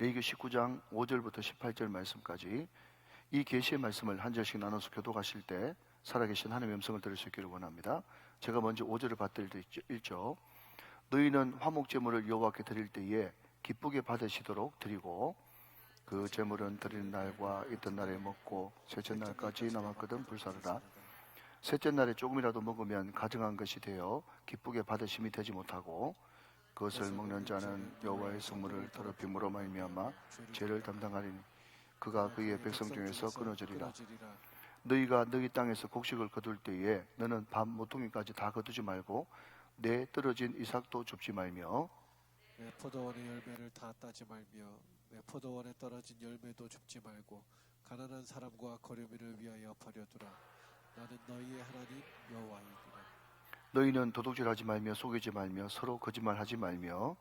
레위기 19장 5절부터 18절 말씀까지 이 계시의 말씀을 한 절씩 나눠서 교독하실 때 살아계신 하나님의 음성을 들을 수 있기를 원합니다. 제가 먼저 5절을 받들 때 읽죠. 너희는 화목 제물을 여호와께 드릴 때에 기쁘게 받으시도록 드리고 그 제물은 드리는 날과 있던 날에 먹고 셋째 날까지 남았거든 불사르라. 셋째 날에 조금이라도 먹으면 가증한 것이 되어 기쁘게 받으심이 되지 못하고 그것을 먹는 자는 여호와의 성물을 더럽힘으로 말미암아 죄를 담당하리니 그가 그의 백성 중에서 끊어지리라. 너희가 너희 땅에서 곡식을 거둘 때에 너는 밤 모퉁이까지 다 거두지 말고 내 떨어진 이삭도 줍지 말며 내 포도원의 열매를 다 따지 말며 내 포도원에 떨어진 열매도 줍지 말고 가난한 사람과 거류민을 위하여 버려두라. 나는 너희의 하나님 여호와이니라. 너희는 도둑질하지 말며 속이지 말며 서로 거짓말하지 말며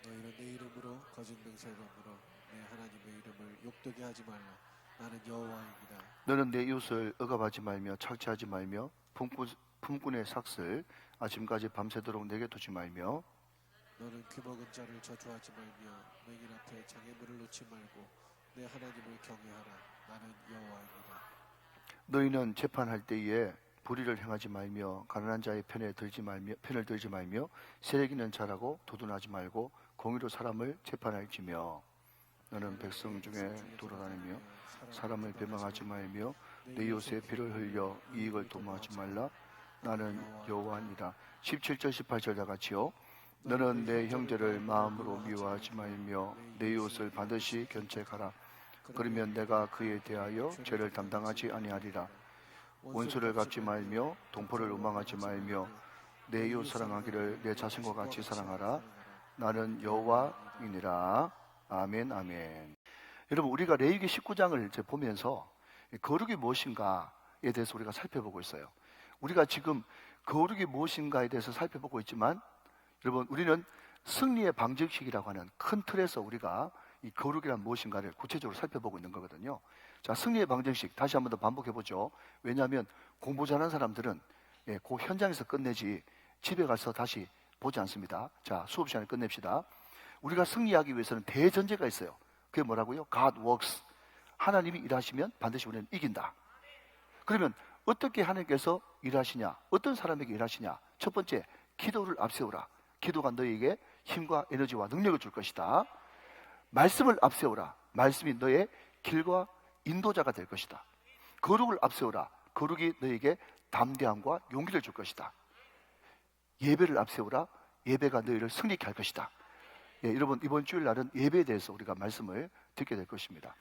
너희는 내 이름으로 거짓 맹세함으로 내 하나님의 이름을 욕되게 하지 말라. 나는 여호와이니라. 너는 내 이웃을 억압하지 말며 착취하지 말며 품꾼의 삭슬 아침까지 밤새도록 내게 두지 말며 너는 귀먹은 자를 저주하지 말며 맹인 앞에 장애물을 놓지 말고 내 하나님을 경외하라. 나는 여호와이니라. 너희는 재판할 때에 불의를 행하지 말며 가난한 자의 편을 들지 말며 세력 있는 자라고 도둔하지 말고 공의로 사람을 재판할지며 너는 백성 중에 돌아다니며 사람을 배망하지 말며 내 이웃의 피를 흘려 이익을 도모하지 말라. 나는 여호와니라. 17절 18절 다 같이요. 너는 내 형제를 마음으로 미워하지 말며 내 이웃을 반드시 견책하라. 그러면 내가 그에 대하여 죄를 담당하지 아니하리라. 원수를 갚지 말며 동포를 원망하지 말며 내 이웃 사랑하기를 내 자신과 같이 사랑하라. 나는 여호와이니라. 아멘 아멘. 여러분, 우리가 레위기 19장을 이제 보면서 거룩이 무엇인가에 대해서 우리가 살펴보고 있어요. 우리가 지금 거룩이 무엇인가에 대해서 살펴보고 있지만 여러분, 우리는 승리의 방정식이라고 하는 큰 틀에서 우리가 이 거룩이란 무엇인가를 구체적으로 살펴보고 있는 거거든요. 자, 승리의 방정식 다시 한번 더 반복해보죠. 왜냐하면 공부 잘하는 사람들은 그 현장에서 끝내지 집에 가서 다시 보지 않습니다. 자, 수업 시간에 끝냅시다. 우리가 승리하기 위해서는 대전제가 있어요. 그게 뭐라고요? God works. 하나님이 일하시면 반드시 우리는 이긴다. 그러면 어떻게 하나님께서 일하시냐? 어떤 사람에게 일하시냐? 첫 번째, 기도를 앞세우라. 기도가 너에게 힘과 에너지와 능력을 줄 것이다. 말씀을 앞세우라. 말씀이 너의 길과 인도자가 될 것이다. 거룩을 앞세우라. 거룩이 너에게 담대함과 용기를 줄 것이다. 예배를 앞세우라. 예배가 너희를 승리케 할 것이다. 여러분, 이번 주일날은 예배에 대해서 우리가 말씀을 듣게 될 것입니다.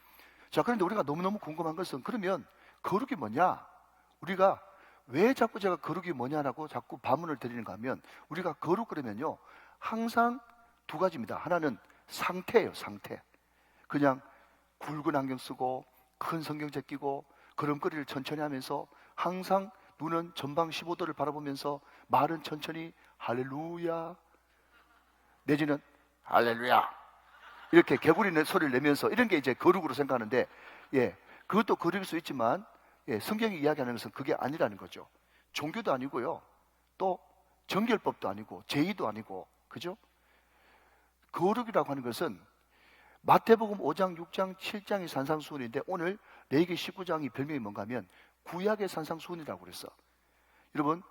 자, 그런데 우리가 너무너무 궁금한 것은 그러면 거룩이 뭐냐? 우리가 왜 자꾸 제가 거룩이 뭐냐라고 자꾸 반문을 드리는가 하면 우리가 거룩 그러면요 항상 두 가지입니다. 하나는 상태예요. 상태. 그냥 굵은 안경 쓰고 큰 성경책 끼고 걸음걸이를 천천히 하면서 항상 눈은 전방 15도를 바라보면서 말은 천천히 할렐루야 내지는 할렐루야 이렇게 개구리 소리를 내면서 이런 게 이제 거룩으로 생각하는데 그것도 거룩일 수 있지만 성경이 이야기하는 것은 그게 아니라는 거죠. 종교도 아니고요. 또 정결법도 아니고 제의도 아니고 그죠? 거룩이라고 하는 것은 마태복음 5장, 6장, 7장이 산상수훈인데 오늘 레위기 19장이 별명이 뭔가 하면 구약의 산상수훈이라고 그랬어. 여러분,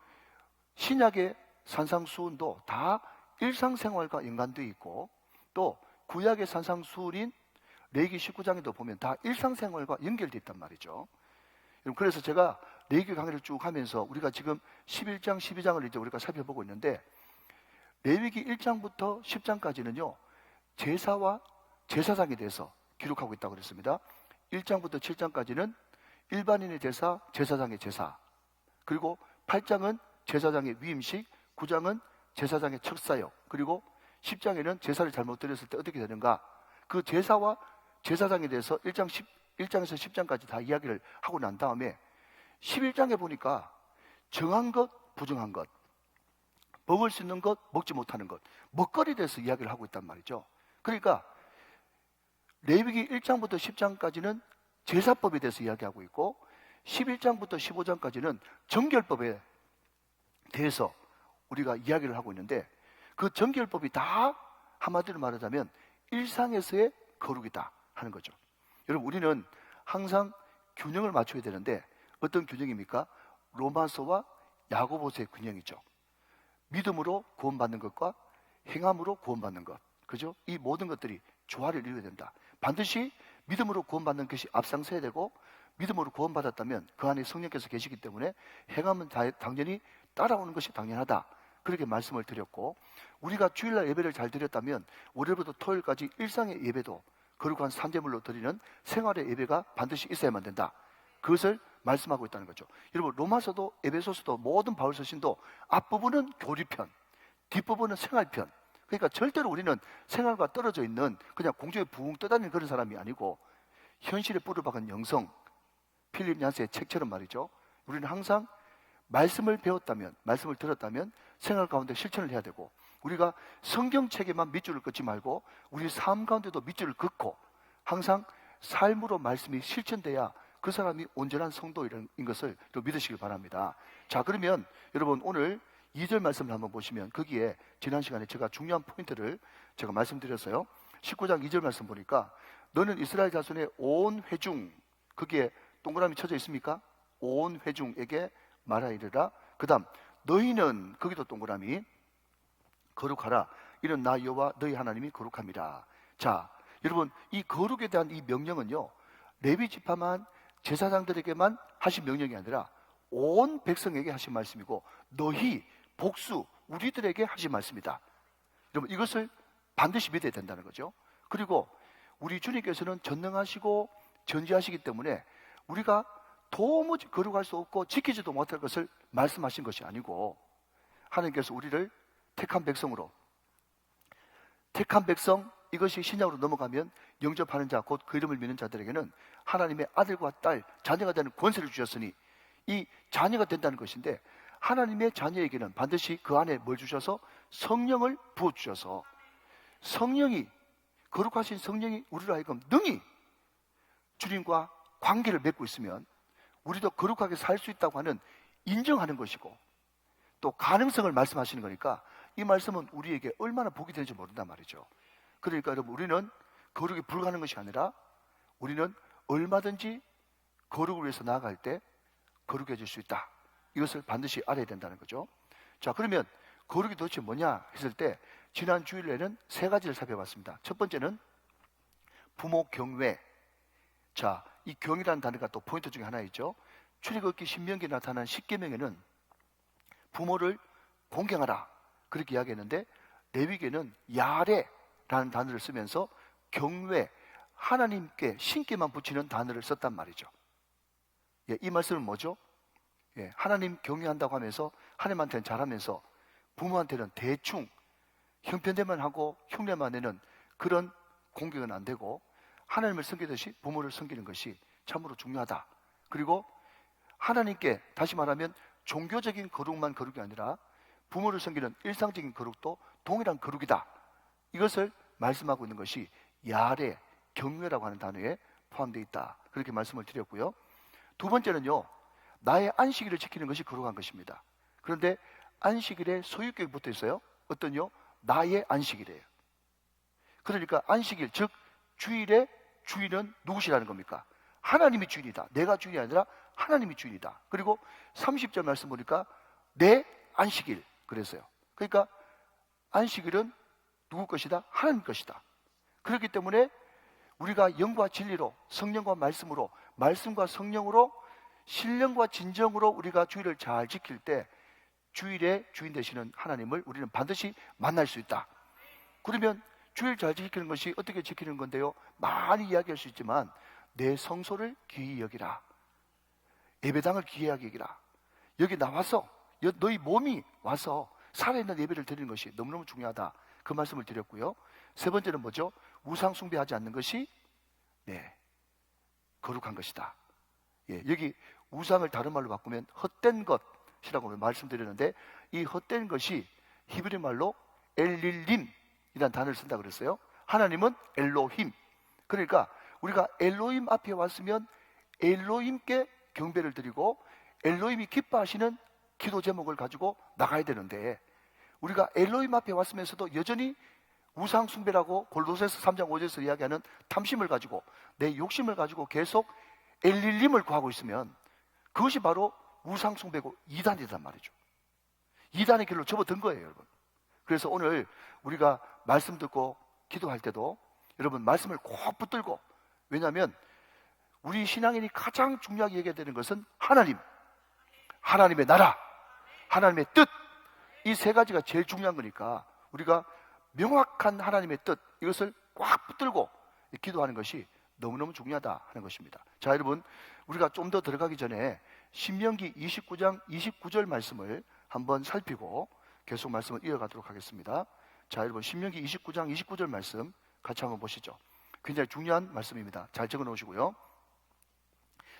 신약의 산상수훈도 다 일상생활과 연관되어 있고 또 구약의 산상수훈인 레위기 19장에도 보면 다 일상생활과 연결되어 있단 말이죠. 그래서 제가 레위기 강의를 쭉 하면서 우리가 지금 11장, 12장을 이제 우리가 살펴보고 있는데 레위기 1장부터 10장까지는요 제사와 제사장에 대해서 기록하고 있다고 그랬습니다. 1장부터 7장까지는 일반인의 제사, 제사장의 제사, 그리고 8장은 제사장의 위임식, 9장은 제사장의 척사역, 그리고 10장에는 제사를 잘못 드렸을 때 어떻게 되는가, 그 제사와 제사장에 대해서 1장에서 10장까지 다 이야기를 하고 난 다음에 11장에 보니까 정한 것, 부정한 것, 먹을 수 있는 것, 먹지 못하는 것, 먹거리에 대해서 이야기를 하고 있단 말이죠. 그러니까 레위기 1장부터 10장까지는 제사법에 대해서 이야기하고 있고 11장부터 15장까지는 정결법에 대해서 우리가 이야기를 하고 있는데 그 정결법이 다 한마디로 말하자면 일상에서의 거룩이다 하는 거죠. 여러분, 우리는 항상 균형을 맞춰야 되는데 어떤 균형입니까? 로마서와 야고보서의 균형이죠. 믿음으로 구원받는 것과 행함으로 구원받는 것, 그죠? 이 모든 것들이 조화를 이루어야 된다. 반드시 믿음으로 구원받는 것이 앞장서야 되고, 믿음으로 구원받았다면 그 안에 성령께서 계시기 때문에 행함은 당연히 따라오는 것이 당연하다, 그렇게 말씀을 드렸고, 우리가 주일날 예배를 잘 드렸다면 월요일부터 토요일까지 일상의 예배도 거룩한 산재물로 드리는 생활의 예배가 반드시 있어야만 된다, 그것을 말씀하고 있다는 거죠. 여러분, 로마서도 에베소서도 모든 바울 서신도 앞부분은 교리편, 뒷부분은 생활편. 그러니까 절대로 우리는 생활과 떨어져 있는 그냥 공중에 붕 떠다니는 그런 사람이 아니고, 현실에 뿔을 박은 영성, 필립 얀스의 책처럼 말이죠. 우리는 항상 말씀을 배웠다면, 말씀을 들었다면 생활 가운데 실천을 해야 되고, 우리가 성경책에만 밑줄을 긋지 말고 우리 삶 가운데도 밑줄을 긋고 항상 삶으로 말씀이 실천돼야 그 사람이 온전한 성도인 것을 또 믿으시길 바랍니다. 자, 그러면 여러분, 오늘 2절 말씀을 한번 보시면 거기에 지난 시간에 제가 중요한 포인트를 제가 말씀드렸어요. 19장 2절 말씀 보니까 너는 이스라엘 자손의 온 회중, 거기에 동그라미 쳐져 있습니까? 온 회중에게 말하이르라. 그 다음 너희는, 거기도 동그라미, 거룩하라. 이는 나 여호와 너희 하나님이 거룩합니다. 자, 여러분, 이 거룩에 대한 이 명령은요, 레위 지파만, 제사장들에게만 하신 명령이 아니라 온 백성에게 하신 말씀이고, 너희, 복수, 우리들에게 하신 말씀이다. 여러분, 이것을 반드시 믿어야 된다는 거죠. 그리고 우리 주님께서는 전능하시고 전지하시기 때문에 우리가 도무지 거룩할 수 없고 지키지도 못할 것을 말씀하신 것이 아니고, 하나님께서 우리를 택한 백성으로, 택한 백성, 이것이 신약으로 넘어가면 영접하는 자, 곧 그 이름을 믿는 자들에게는 하나님의 아들과 딸, 자녀가 되는 권세를 주셨으니, 이 자녀가 된다는 것인데, 하나님의 자녀에게는 반드시 그 안에 뭘 주셔서? 성령을 부어주셔서, 성령이, 거룩하신 성령이 우리로 하여금 능히 주님과 관계를 맺고 있으면 우리도 거룩하게 살 수 있다고 하는, 인정하는 것이고, 또 가능성을 말씀하시는 거니까 이 말씀은 우리에게 얼마나 복이 되는지 모른단 말이죠. 그러니까 여러분, 우리는 거룩이 불가능한 것이 아니라 우리는 얼마든지 거룩을 위해서 나아갈 때 거룩해질 수 있다, 이것을 반드시 알아야 된다는 거죠. 자, 그러면 거룩이 도대체 뭐냐 했을 때 지난 주일에는 세 가지를 살펴봤습니다. 첫 번째는 부모 경외. 자, 이 경이라는 단어가 또 포인트 중에 하나 있죠. 출애굽기 신명기에 나타난 십계명에는 부모를 공경하라, 그렇게 이야기했는데, 레위기에는 야레라는 단어를 쓰면서 경외, 하나님께 신께만 붙이는 단어를 썼단 말이죠. 예, 이 말씀은 뭐죠? 예, 하나님 경외한다고 하면서 하나님한테는 잘하면서 부모한테는 대충 형편되만 하고 흉내만 내는 그런 공격은 안 되고, 하나님을 섬기듯이 부모를 섬기는 것이 참으로 중요하다. 그리고 하나님께, 다시 말하면 종교적인 거룩만 거룩이 아니라 부모를 섬기는 일상적인 거룩도 동일한 거룩이다, 이것을 말씀하고 있는 것이 야레, 경외라고 하는 단어에 포함되어 있다, 그렇게 말씀을 드렸고요. 두 번째는요, 나의 안식일을 지키는 것이 거룩한 것입니다. 그런데 안식일에 소유격이 붙어 있어요. 어떤요? 나의 안식일이에요. 그러니까 안식일, 즉 주일의 주인은 누구시라는 겁니까? 하나님이 주인이다. 내가 주인이 아니라 하나님이 주인이다. 그리고 30절 말씀 보니까 내 안식일 그랬어요. 그러니까 안식일은 누구 것이다? 하나님 것이다. 그렇기 때문에 우리가 영과 진리로, 성령과 말씀으로, 말씀과 성령으로, 신령과 진정으로 우리가 주일을 잘 지킬 때 주일의 주인 되시는 하나님을 우리는 반드시 만날 수 있다. 그러면 주일 잘 지키는 것이 어떻게 지키는 건데요? 많이 이야기할 수 있지만 내 성소를 귀히 여기라, 예배당을 귀하게 여기라. 여기 나와서, 너희 몸이 와서 살아있는 예배를 드리는 것이 너무너무 중요하다, 그 말씀을 드렸고요. 세 번째는 뭐죠? 우상 숭배하지 않는 것이 거룩한 것이다. 예, 여기 우상을 다른 말로 바꾸면 헛된 것이라고 말씀드렸는데, 이 헛된 것이 히브리 말로 엘릴림이라는 단어를 쓴다 그랬어요. 하나님은 엘로힘. 그러니까 우리가 엘로힘 앞에 왔으면 엘로힘께 경배를 드리고 엘로힘이 기뻐하시는 기도 제목을 가지고 나가야 되는데, 우리가 엘로힘 앞에 왔으면서도 여전히 우상 숭배라고 골로새서 3장 5절에서 이야기하는 탐심을 가지고 내 욕심을 가지고 계속 엘릴림을 구하고 있으면 그것이 바로 우상 숭배고 이단이란 말이죠. 이단의 길로 접어든 거예요, 여러분. 그래서 오늘 우리가 말씀 듣고 기도할 때도 여러분 말씀을 꼭 붙들고, 왜냐하면 우리 신앙인이 가장 중요하게 얘기해야 되는 것은 하나님, 하나님의 나라, 하나님의 뜻, 이 세 가지가 제일 중요한 거니까 우리가 명확한 하나님의 뜻, 이것을 꽉 붙들고 기도하는 것이 너무너무 중요하다 하는 것입니다. 자, 여러분, 우리가 좀 더 들어가기 전에 신명기 29장 29절 말씀을 한번 살피고 계속 말씀을 이어가도록 하겠습니다. 자, 여러분, 신명기 29장 29절 말씀 같이 한번 보시죠. 굉장히 중요한 말씀입니다. 잘 적어 놓으시고요.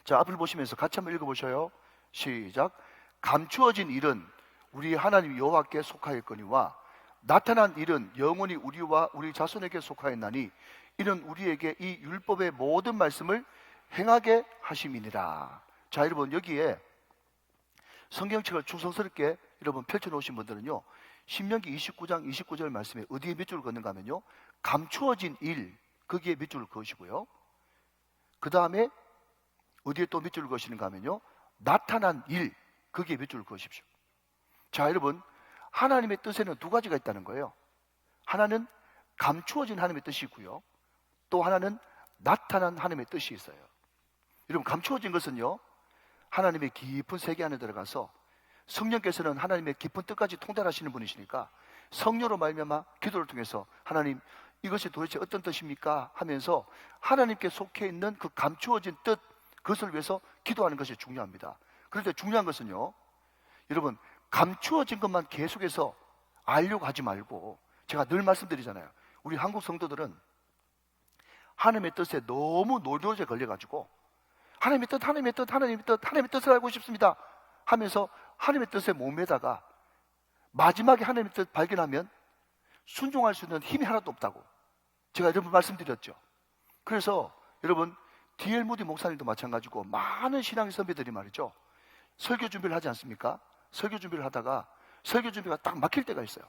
자, 앞을 보시면서 같이 한번 읽어보셔요. 시작. 감추어진 일은 우리 하나님 여호와께 속하였거니와 나타난 일은 영원히 우리와 우리 자손에게 속하였나니 이는 우리에게 이 율법의 모든 말씀을 행하게 하심이니라. 자, 여러분, 여기에 성경책을 충성스럽게 여러분 펼쳐놓으신 분들은요, 신명기 29장 29절 말씀에 어디에 밑줄을 긋는가 하면요, 감추어진 일, 거기에 밑줄을 그으시고요, 그 다음에 어디에 또 밑줄을 그으시는가 하면요, 나타난 일, 거기에 밑줄을 그으십시오. 자, 여러분, 하나님의 뜻에는 두 가지가 있다는 거예요. 하나는 감추어진 하나님의 뜻이 있고요, 또 하나는 나타난 하나님의 뜻이 있어요. 여러분, 감추어진 것은요, 하나님의 깊은 세계 안에 들어가서 성령께서는 하나님의 깊은 뜻까지 통달하시는 분이시니까 성령으로 말미암아 기도를 통해서 하나님, 이것이 도대체 어떤 뜻입니까? 하면서 하나님께 속해 있는 그 감추어진 뜻, 그것을 위해서 기도하는 것이 중요합니다. 그런데 중요한 것은요, 여러분, 감추어진 것만 계속해서 알려고 하지 말고, 제가 늘 말씀드리잖아요. 우리 한국 성도들은 하나님의 뜻에 너무 노조에 걸려가지고 하나님의 뜻, 하나님의 뜻, 하나님의 뜻, 하나님의 뜻을 알고 싶습니다 하면서 하나님의 뜻에 몸매다가 마지막에 하나님의 뜻 발견하면 순종할 수 있는 힘이 하나도 없다고 제가 여러분 말씀드렸죠. 그래서 여러분, D.L. 무디 목사님도 마찬가지고 많은 신앙의 선배들이 말이죠, 설교 준비를 하지 않습니까? 설교 준비를 하다가 설교 준비가 딱 막힐 때가 있어요.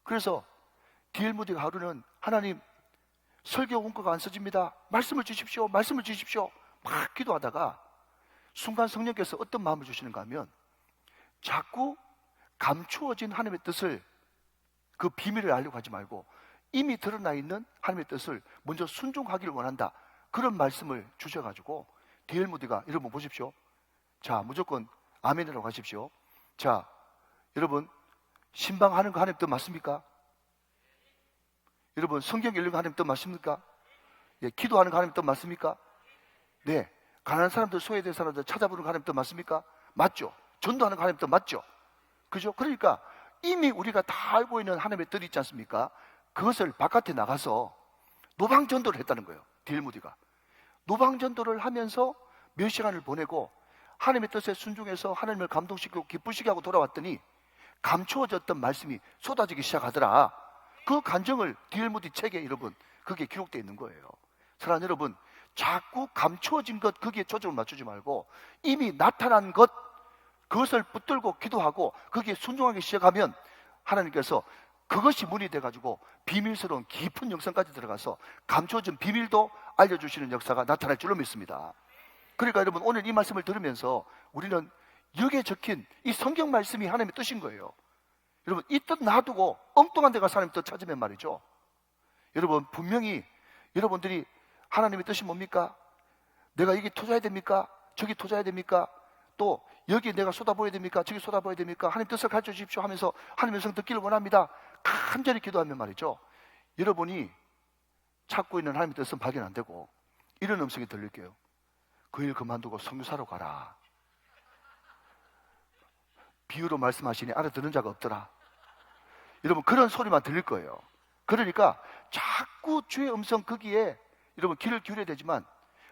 그래서 D.L. 무디가 하루는 하나님, 설교 원고가 안 써집니다, 말씀을 주십시오, 말씀을 주십시오 막 기도하다가 순간 성령께서 어떤 마음을 주시는가 하면 자꾸 감추어진 하나님의 뜻을, 그 비밀을 알려고 하지 말고 이미 드러나 있는 하나님의 뜻을 먼저 순종하기를 원한다, 그런 말씀을 주셔가지고 D.L. 무디가, 여러분 보십시오. 자, 무조건 아멘이라고 하십시오. 자, 여러분, 신방하는 거 하나님 뜻 맞습니까? 여러분, 성경 읽는 거 하나님 뜻 맞습니까? 예, 기도하는 거 하나님 뜻 맞습니까? 네, 가난한 사람들, 소외된 사람들 찾아보는 거 하나님 뜻 맞습니까? 맞죠? 전도하는 거 하나님 뜻 맞죠? 그죠? 그러니까 이미 우리가 다 알고 있는 하나님의 뜻이 있지 않습니까? 그것을 바깥에 나가서 노방전도를 했다는 거예요. D.L. 무디가 노방전도를 하면서 몇 시간을 보내고 하나님의 뜻에 순종해서 하나님을 감동시키고 기쁘시게 하고 돌아왔더니 감추어졌던 말씀이 쏟아지기 시작하더라. 그 간증을 D.L. 무디 책에 여러분, 그게 기록되어 있는 거예요. 사랑하는 여러분, 자꾸 감추어진 것, 거기에 초점을 맞추지 말고 이미 나타난 것, 그것을 붙들고 기도하고 거기에 순종하기 시작하면 하나님께서 그것이 문이 돼가지고 비밀스러운 깊은 영성까지 들어가서 감추어진 비밀도 알려주시는 역사가 나타날 줄로 믿습니다. 그러니까 여러분, 오늘 이 말씀을 들으면서 우리는 여기에 적힌 이 성경 말씀이 하나님의 뜻인 거예요. 여러분, 이 뜻 놔두고 엉뚱한 데 가서 하나님의 뜻 찾으면 말이죠, 여러분, 분명히 여러분들이 하나님의 뜻이 뭡니까? 내가 여기 투자해야 됩니까? 저기 투자해야 됩니까? 또 여기 내가 쏟아부어야 됩니까? 저기 쏟아부어야 됩니까? 하나님 뜻을 가르쳐 주십시오 하면서 하나님의 성 듣기를 원합니다, 간절히 기도하면 말이죠, 여러분이 찾고 있는 하나님의 뜻은 발견 안 되고 이런 음성이 들릴게요. 그 일 그만두고 선교사로 가라. 비유로 말씀하시니 알아듣는 자가 없더라. 여러분, 그런 소리만 들릴 거예요. 그러니까 자꾸 주의 음성, 거기에 여러분 귀를 기울여야 되지만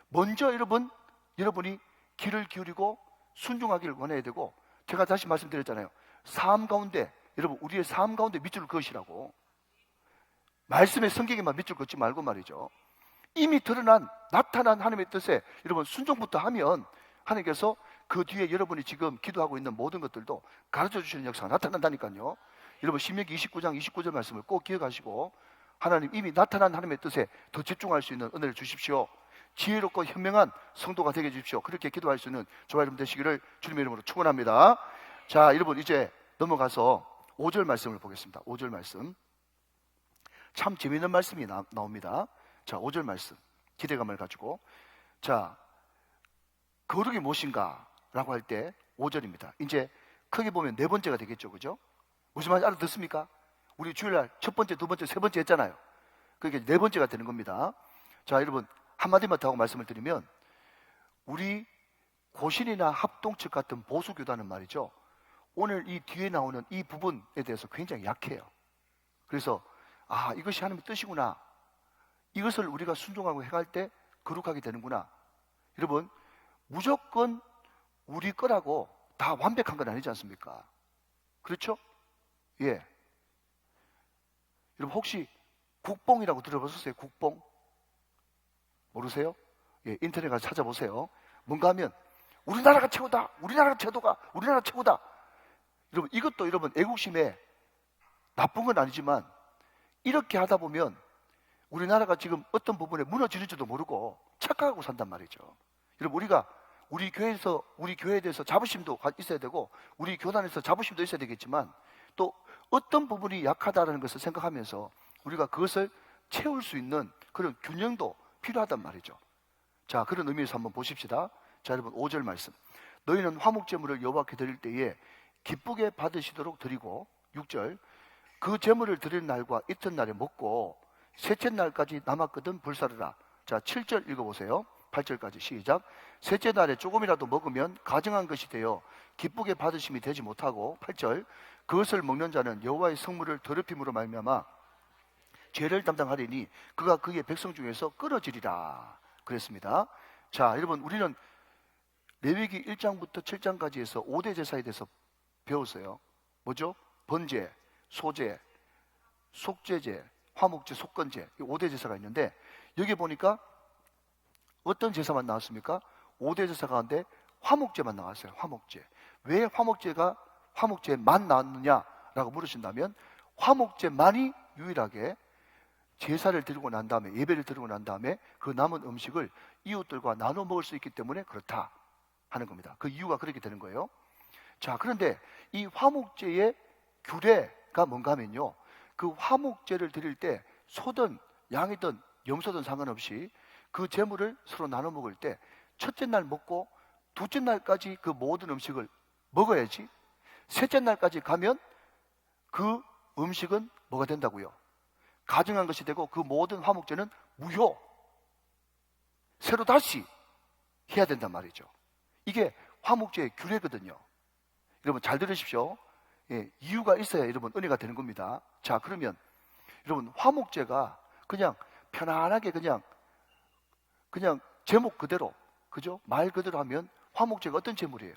먼저 여러분이 귀를 기울이고 순종하기를 원해야 되고, 제가 다시 말씀드렸잖아요. 삶 가운데, 여러분, 우리의 삶 가운데 밑줄을 그으시라고. 말씀의 성경에만 밑줄 긋지 말고 말이죠, 이미 드러난 나타난 하나님의 뜻에 여러분 순종부터 하면 하나님께서 그 뒤에 여러분이 지금 기도하고 있는 모든 것들도 가르쳐 주시는 역사가 나타난다니까요. 여러분 신명기 29장 29절 말씀을 꼭 기억하시고 하나님 이미 나타난 하나님의 뜻에 더 집중할 수 있는 은혜를 주십시오. 지혜롭고 현명한 성도가 되게 해주십시오. 그렇게 기도할 수 있는 저와 여러분 되시기를 주님의 이름으로 축원합니다. 자, 여러분 이제 넘어가서 5절 말씀을 보겠습니다. 5절 말씀 참 재미있는 말씀이 나옵니다. 자, 5절 말씀 기대감을 가지고, 자, 거룩이 무엇인가 라고 할 때 5절입니다. 이제 크게 보면 네 번째가 되겠죠, 그죠? 무슨 말인지 알아듣습니까? 우리 주일날 첫 번째, 두 번째, 세 번째 했잖아요. 그게 네 번째가 되는 겁니다. 자, 여러분 한마디만 더 하고 말씀을 드리면, 우리 고신이나 합동측 같은 보수교단은 말이죠, 오늘 이 뒤에 나오는 이 부분에 대해서 굉장히 약해요. 그래서 이것이 하나님의 뜻이구나, 이것을 우리가 순종하고 행할 때 거룩하게 되는구나. 여러분 무조건 우리 거라고 다 완벽한 건 아니지 않습니까? 그렇죠? 예. 여러분 혹시 국뽕이라고 들어보셨어요? 국뽕? 모르세요? 예, 인터넷 가서 찾아보세요. 뭔가 하면 우리나라가 최고다, 우리나라가 최고다, 우리나라 최고다. 여러분 이것도 여러분 애국심에 나쁜 건 아니지만, 이렇게 하다 보면 우리나라가 지금 어떤 부분에 무너지는지도 모르고 착각하고 산단 말이죠. 여러분 우리가 우리 교회에 대해서 자부심도 있어야 되고, 우리 교단에서 자부심도 있어야 되겠지만, 또 어떤 부분이 약하다는 것을 생각하면서 우리가 그것을 채울 수 있는 그런 균형도 필요하단 말이죠. 자, 그런 의미에서 한번 보십시다. 자, 여러분 5절 말씀, 너희는 화목제물을 여호와께 드릴 때에 기쁘게 받으시도록 드리고, 6절, 그 제물을 드리는 날과 이튿날에 먹고 셋째 날까지 남았거든 불사르라. 자, 7절 읽어보세요. 8절까지 시작. 셋째 날에 조금이라도 먹으면 가증한 것이 되어 기쁘게 받으심이 되지 못하고, 8절, 그것을 먹는 자는 여호와의 성물을 더럽힘으로 말미암아 죄를 담당하리니 그가 그의 백성 중에서 끊어지리라 그랬습니다. 자, 여러분 우리는 레위기 1장부터 7장까지 해서 5대 제사에 대해서 배웠어요. 뭐죠? 번제, 소제, 속죄제, 화목제, 속건제, 이 5대 제사가 있는데, 여기 보니까 어떤 제사만 나왔습니까? 5대 제사 가운데 화목제만 나왔어요. 화목제. 왜 화목제만 나왔느냐라고 물으신다면, 화목제만이 유일하게 제사를 드리고 난 다음에, 예배를 드리고 난 다음에 그 남은 음식을 이웃들과 나눠 먹을 수 있기 때문에 그렇다 하는 겁니다. 그 이유가 그렇게 되는 거예요. 자, 그런데 이 화목제의 규례가 뭔가 하면요, 그 화목제를 드릴 때 소든 양이든 염소든 상관없이 그 제물을 서로 나눠 먹을 때 첫째 날 먹고 둘째 날까지 그 모든 음식을 먹어야지, 셋째 날까지 가면 그 음식은 뭐가 된다고요? 가증한 것이 되고 그 모든 화목제는 무효, 새로 다시 해야 된단 말이죠. 이게 화목제의 규례거든요. 여러분 잘 들으십시오. 예, 이유가 있어야 여러분 은혜가 되는 겁니다. 자, 그러면 여러분 화목제가 그냥 편안하게 그냥 제목 그대로, 그죠? 말 그대로 하면 화목제가 어떤 제물이에요?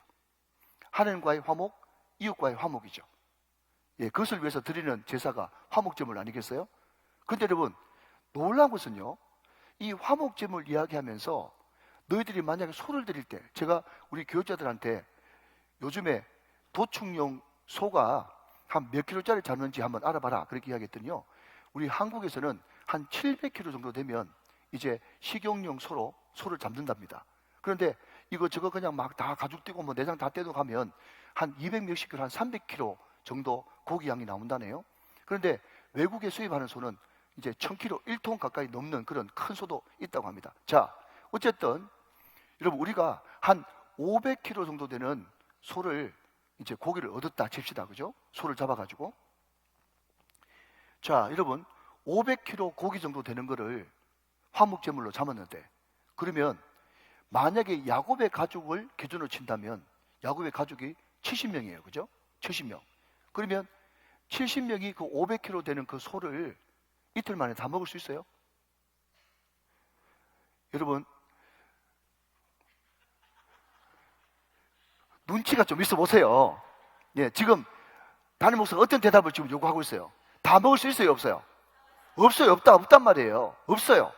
하나님과의 화목, 이웃과의 화목이죠. 예, 그것을 위해서 드리는 제사가 화목제물 아니겠어요? 근데 여러분 놀라운 것은요, 이 화목제물 이야기하면서 너희들이 만약에 소를 드릴 때, 제가 우리 교육자들한테 요즘에 도축용 소가 한 몇 킬로짜리 잡는지 한번 알아봐라 그렇게 이야기했더니요, 우리 한국에서는 한 700kg 정도 되면 이제 식용용 소를 잡는답니다. 그런데 이거 저거 그냥 막 다 가죽 떼고 뭐 내장 다 떼고 가면 한 200 몇십 킬로, 한 300kg 정도 고기 양이 나온다네요. 그런데 외국에 수입하는 소는 이제 1000kg, 1톤 가까이 넘는 그런 큰 소도 있다고 합니다. 자, 어쨌든 여러분 우리가 한 500kg 정도 되는 소를 이제 고기를 얻었다 칩시다, 그죠? 소를 잡아가지고. 자, 여러분 500kg 고기 정도 되는 거를 화목제물로 잡았는데, 그러면 만약에 야곱의 가족을 기준으로 친다면 야곱의 가족이 70명이에요, 그죠? 70명. 그러면 70명이 그 500kg 되는 그 소를 이틀 만에 다 먹을 수 있어요? 여러분 눈치가 좀 있어 보세요. 예, 지금 담임 목사가 어떤 대답을 지금 요구하고 있어요? 다 먹을 수 있어요, 없어요? 없어요. 없단 말이에요. 없어요.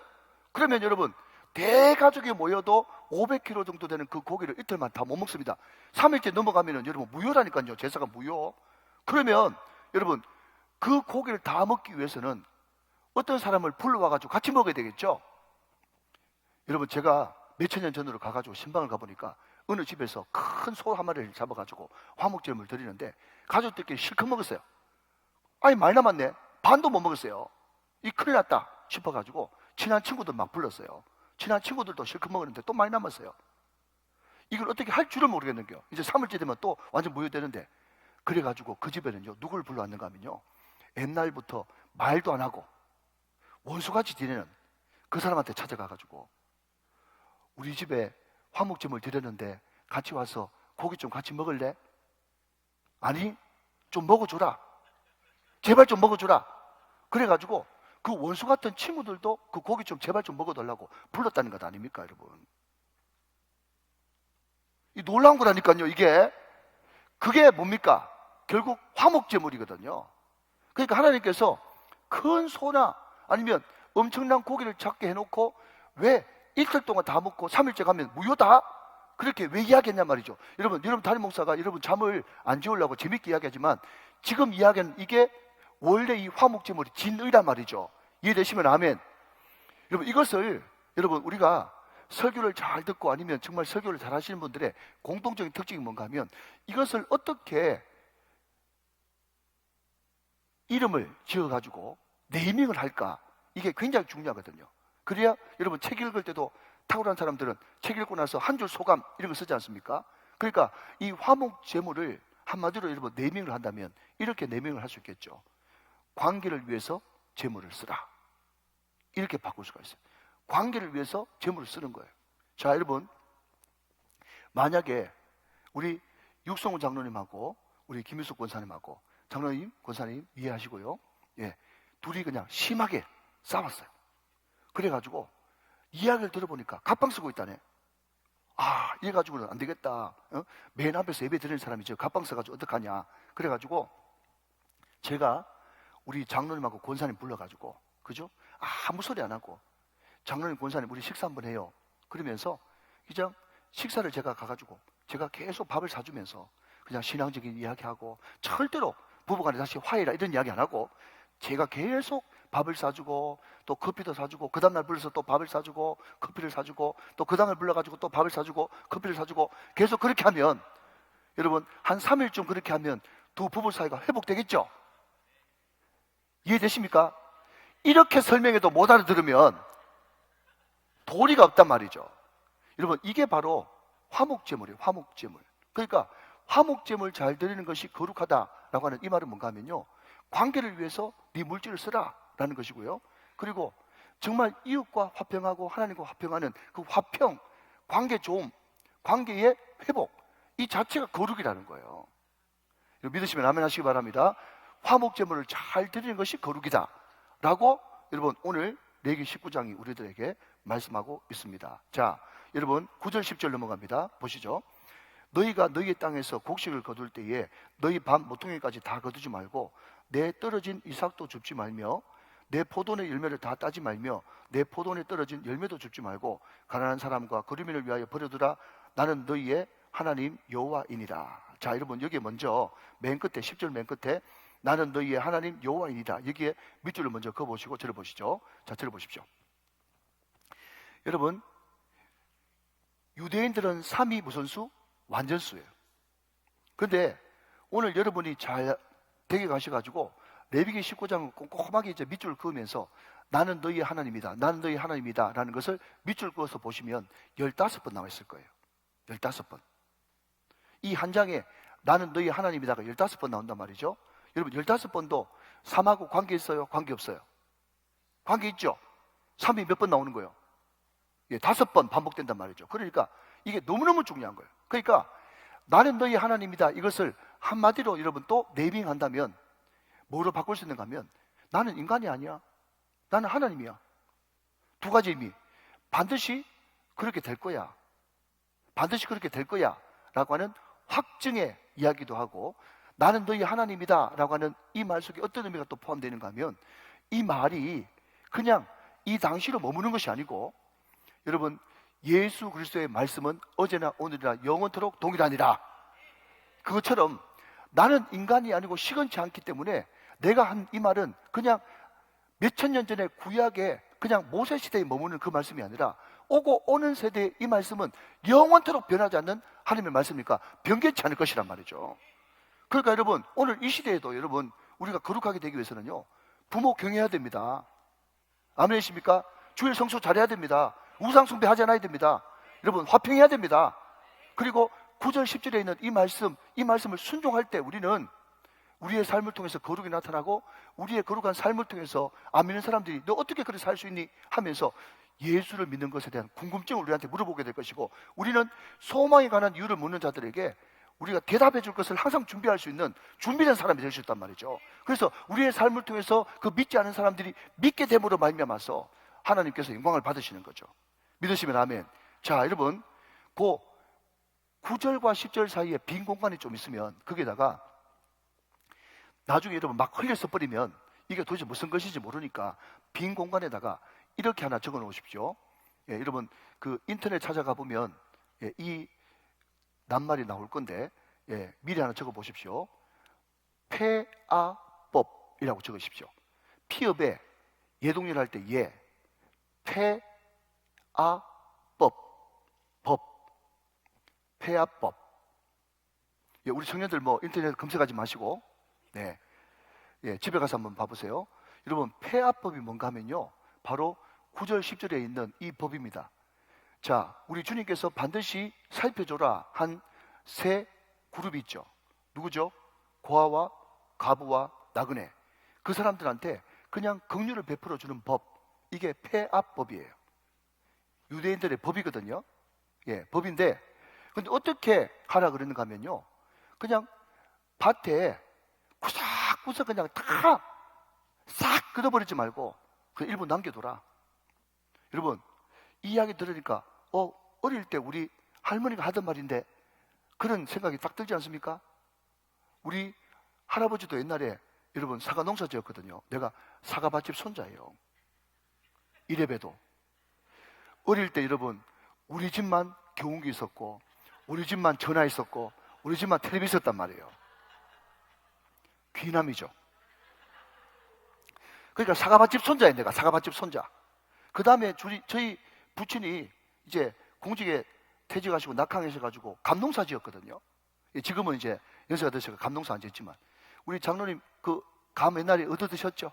그러면 여러분 대가족이 모여도 500kg 정도 되는 그 고기를 이틀만 다 못 먹습니다. 3일째 넘어가면은 여러분 무효라니까요. 제사가 무효. 그러면 여러분 그 고기를 다 먹기 위해서는 어떤 사람을 불러와가지고 같이 먹어야 되겠죠. 여러분, 제가 몇천 년 전으로 가가지고 신방을 가보니까 어느 집에서 큰 소 한 마리를 잡아가지고 화목제물을 드리는데 가족들끼리 실컷 먹었어요. 아니, 많이 남았네. 반도 못 먹었어요. 이 큰일 났다 싶어가지고 친한 친구들 막 불렀어요. 친한 친구들도 실컷 먹었는데 또 많이 남았어요. 이걸 어떻게 할 줄을 모르겠는겨. 이제 3일째 되면 또 완전 무효되는데, 그래가지고 그 집에는요, 누굴 불러왔는가 하면요, 옛날부터 말도 안 하고 원수같이 지내는 그 사람한테 찾아가가지고, 우리 집에 화목제물 드렸는데 같이 와서 고기 좀 같이 먹을래? 아니, 좀 먹어줘라. 제발 좀 먹어줘라. 그래가지고 그 원수 같은 친구들도 그 고기 좀 제발 좀 먹어달라고 불렀다는 것 아닙니까, 여러분? 이 놀라운 거라니까요, 이게. 그게 뭡니까? 결국 화목제물이거든요. 그러니까 하나님께서 큰 소나 아니면 엄청난 고기를 작게 해놓고 왜 이틀 동안 다 먹고 3일째 가면 무효다? 그렇게 왜 이야기했냐 말이죠. 여러분 담임 목사가 여러분 잠을 안 재우려고 재밌게 이야기하지만 지금 이야기는 이게 원래 이 화목제물이 진의란 말이죠. 이해되시면 아멘. 여러분, 이것을 여러분 우리가 설교를 잘 듣고 아니면 정말 설교를 잘 하시는 분들의 공통적인 특징이 뭔가 하면, 이것을 어떻게 이름을 지어가지고 네이밍을 할까, 이게 굉장히 중요하거든요. 그래야 여러분 책 읽을 때도 탁월한 사람들은 책 읽고 나서 한 줄 소감 이런 거 쓰지 않습니까? 그러니까 이 화목제물을 한마디로 여러분 네이밍을 한다면 이렇게 네이밍을 할 수 있겠죠. 관계를 위해서 제물을 쓰라. 이렇게 바꿀 수가 있어요. 관계를 위해서 제물을 쓰는 거예요. 자, 여러분, 만약에 우리 육성훈 장로님하고 우리 김유숙 권사님하고, 장로님, 권사님 이해하시고요. 예, 둘이 그냥 심하게 싸웠어요. 그래가지고 이야기를 들어보니까 갑방 쓰고 있다네. 아, 이래가지고는 안 되겠다. 맨 앞에서 예배 드리는 사람이 저 갑방 써가지고 어떡하냐. 그래가지고 제가 우리 장로님하고 권사님 불러가지고, 그죠? 아무 소리 안 하고, 장로님, 권사님 우리 식사 한번 해요. 그러면서 그냥 식사를 제가 가가지고 제가 계속 밥을 사주면서 그냥 신앙적인 이야기하고, 절대로 부부간에 다시 화해라 이런 이야기 안 하고, 제가 계속 밥을 사주고 또 커피도 사주고, 그 다음날 불러서 또 밥을 사주고 커피를 사주고, 또 그 다음날 불러가지고 또 밥을 사주고 커피를 사주고, 계속 그렇게 하면 여러분 한 3일쯤 그렇게 하면 두 부부 사이가 회복되겠죠? 이해되십니까? 이렇게 설명해도 못 알아들으면 도리가 없단 말이죠. 여러분, 이게 바로 화목제물이에요. 화목제물. 그러니까 화목제물 잘 드리는 것이 거룩하다라고 하는 이 말은 뭔가 하면요, 관계를 위해서 네 물질을 쓰라 라는 것이고요. 그리고 정말 이웃과 화평하고 하나님과 화평하는 그 화평, 관계 좋음, 관계의 회복, 이 자체가 거룩이라는 거예요. 믿으시면 아멘 하시기 바랍니다. 화목제물을 잘 드리는 것이 거룩이다 라고 여러분 오늘 레위기 19장이 우리들에게 말씀하고 있습니다. 자, 여러분 9절 10절 넘어갑니다. 보시죠. 너희가 너희의 땅에서 곡식을 거둘 때에 너희 밥 모퉁이까지 다 거두지 말고 내 떨어진 이삭도 줍지 말며 내 포도의 열매를 다 따지 말며 내 포도에 떨어진 열매도 줍지 말고 가난한 사람과 거류민을 위하여 버려두라. 나는 너희의 하나님 여호와이니라. 자, 여러분 여기에 먼저 맨 끝에 10절 맨 끝에 나는 너희의 하나님 여호와이니라, 여기에 밑줄을 먼저 그어보시고 저를 보시죠. 자, 저를 보십시오. 여러분, 유대인들은 3이 무슨 수? 완전수예요. 그런데 오늘 여러분이 잘 되게 가셔가지고 레위기 19장을 꼼꼼하게 이제 밑줄 그으면서 나는 너희의 하나님이다, 나는 너희의 하나님이다 라는 것을 밑줄 그어서 보시면 15번 나와 있을 거예요. 15번. 이 한 장에 나는 너희의 하나님이다가 15번 나온단 말이죠. 여러분 15번도 3하고 관계 있어요? 관계 없어요? 관계 있죠? 3이 몇 번 나오는 거예요? 예, 5번 반복된단 말이죠. 그러니까 이게 너무너무 중요한 거예요. 그러니까 나는 너희 하나님이다, 이것을 한마디로 여러분 또 네이밍한다면 뭐로 바꿀 수 있는가 하면 나는 인간이 아니야, 나는 하나님이야. 두 가지 의미. 반드시 그렇게 될 거야, 반드시 그렇게 될 거야 라고 하는 확증의 이야기도 하고, 나는 너희 하나님이다 라고 하는 이 말 속에 어떤 의미가 또 포함되는가 하면 이 말이 그냥 이 당시로 머무는 것이 아니고, 여러분 예수 그리스도의 말씀은 어제나 오늘이나 영원토록 동일하니라. 그것처럼 나는 인간이 아니고 시건치 않기 때문에 내가 한 이 말은 그냥 몇천 년 전에 구약에 그냥 모세 시대에 머무는 그 말씀이 아니라 오고 오는 세대의 이 말씀은 영원토록 변하지 않는 하나님의 말씀이니까 변개치 않을 것이란 말이죠. 그러니까 여러분, 오늘 이 시대에도 여러분, 우리가 거룩하게 되기 위해서는요, 부모 경외해야 됩니다. 아멘이십니까? 주일 성수 잘해야 됩니다. 우상 숭배하지 않아야 됩니다. 여러분, 화평해야 됩니다. 그리고 9절 10절에 있는 이 말씀을 순종할 때 우리는 우리의 삶을 통해서 거룩이 나타나고, 우리의 거룩한 삶을 통해서 안 믿는 사람들이 너 어떻게 그렇게 살 수 있니? 하면서 예수를 믿는 것에 대한 궁금증을 우리한테 물어보게 될 것이고, 우리는 소망에 관한 이유를 묻는 자들에게 우리가 대답해 줄 것을 항상 준비할 수 있는 준비된 사람이 될 수 있단 말이죠. 그래서 우리의 삶을 통해서 그 믿지 않은 사람들이 믿게 됨으로 말미암아서 하나님께서 영광을 받으시는 거죠. 믿으시면 아멘. 자, 여러분, 그 9절과 10절 사이에 빈 공간이 좀 있으면 거기에다가 나중에 여러분 막 흘려서 버리면 이게 도대체 무슨 것인지 모르니까 빈 공간에다가 이렇게 하나 적어 놓으십시오. 예, 여러분 그 인터넷 찾아가 보면 이 낱말이 나올 건데 미리 하나 적어 보십시오. 폐아법이라고 적으십시오. 피업에 예동일 할 때 예, 폐아법, 법, 폐아법. 우리 청년들 뭐 인터넷 검색하지 마시고 집에 가서 한번 봐보세요. 여러분, 폐아법이 뭔가 하면요, 바로 9절 10절에 있는 이 법입니다. 자, 우리 주님께서 반드시 살펴줘라 한 세 그룹이 있죠. 누구죠? 고아와 가부와 나그네. 그 사람들한테 그냥 긍휼을 베풀어주는 법, 이게 폐압법이에요. 유대인들의 법이거든요. 법인데, 근데 어떻게 하라 그러는가 하면요, 그냥 밭에 구석구석 그냥 다 싹 걷어버리지 말고 그 일부 남겨둬라. 여러분, 이 이야기 들으니까 어릴 때 우리 할머니가 하던 말인데 그런 생각이 딱 들지 않습니까? 우리 할아버지도 옛날에 여러분 사과 농사 지었거든요. 내가 사과밭집 손자예요. 이래봬도 어릴 때 여러분 우리 집만 교훈기 있었고, 우리 집만 전화 있었고, 우리 집만 텔레비 있었단 말이에요. 귀남이죠. 그러니까 사과밭집 손자예요. 내가 사과밭집 손자. 그 다음에 저희 부친이 이제 공직에 퇴직하시고 낙항하셔가지고 감농사 지었거든요. 지금은 이제 연세가 드셔서 감농사 안 지었지만, 우리 장로님 그 감 옛날에 얻어 드셨죠?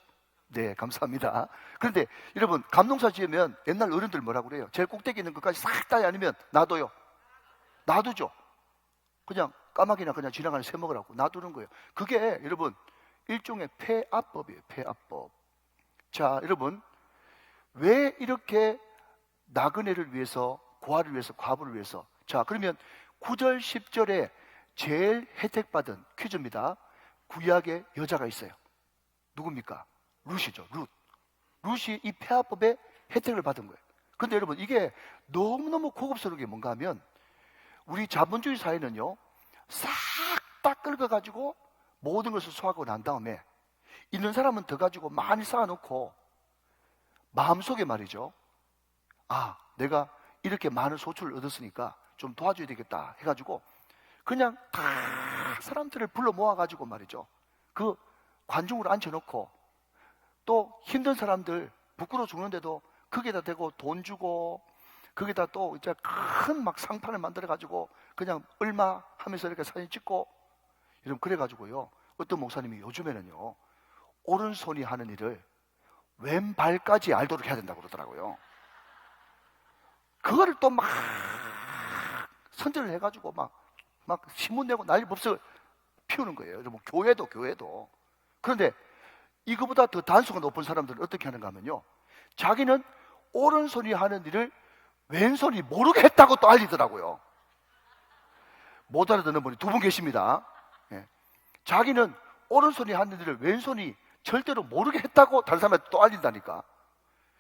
네, 감사합니다. 그런데 여러분, 감농사 지으면 옛날 어른들 뭐라고 그래요? 제일 꼭대기 있는 것까지 싹 따야 아니면 놔둬요. 놔두죠. 그냥 까마귀나 그냥 지나가는 새 먹으라고 놔두는 거예요. 그게 여러분 일종의 폐압법이에요. 폐압법. 자, 여러분, 왜 이렇게 나그네를 위해서, 고아를 위해서, 과부를 위해서? 자, 그러면 9절 10절에 제일 혜택받은 퀴즈입니다. 구약에 여자가 있어요. 누굽니까? 룻이죠. 룻이 이 폐압법의 혜택을 받은 거예요. 근데 여러분, 이게 너무너무 고급스러운 게 뭔가 하면, 우리 자본주의 사회는요, 싹 다 긁어가지고 모든 것을 소화하고 난 다음에 있는 사람은 더 가지고 많이 쌓아놓고 마음속에 말이죠, 아, 내가 이렇게 많은 소출을 얻었으니까 좀 도와줘야 되겠다 해가지고 그냥 다 사람들을 불러 모아가지고 말이죠, 그 관중으로 앉혀놓고 또 힘든 사람들 부끄러워 죽는데도 거기에다 대고 돈 주고 거기다 또 이제 큰 막 상판을 만들어가지고 그냥 얼마 하면서 이렇게 사진 찍고, 여러분, 그래가지고요, 어떤 목사님이 요즘에는요, 오른손이 하는 일을 왼발까지 알도록 해야 된다고 그러더라고요. 그거를 또 막 선전을 해가지고 막 신문 내고 난리 법석을 피우는 거예요. 여러분, 교회도. 그런데 이거보다 더 단수가 높은 사람들은 어떻게 하는가 하면요, 자기는 오른손이 하는 일을 왼손이 모르게 했다고 또 알리더라고요. 못 알아듣는 분이 두 분 계십니다. 자기는 오른손이 하는 일을 왼손이 절대로 모르게 했다고 다른 사람한테 또 알린다니까.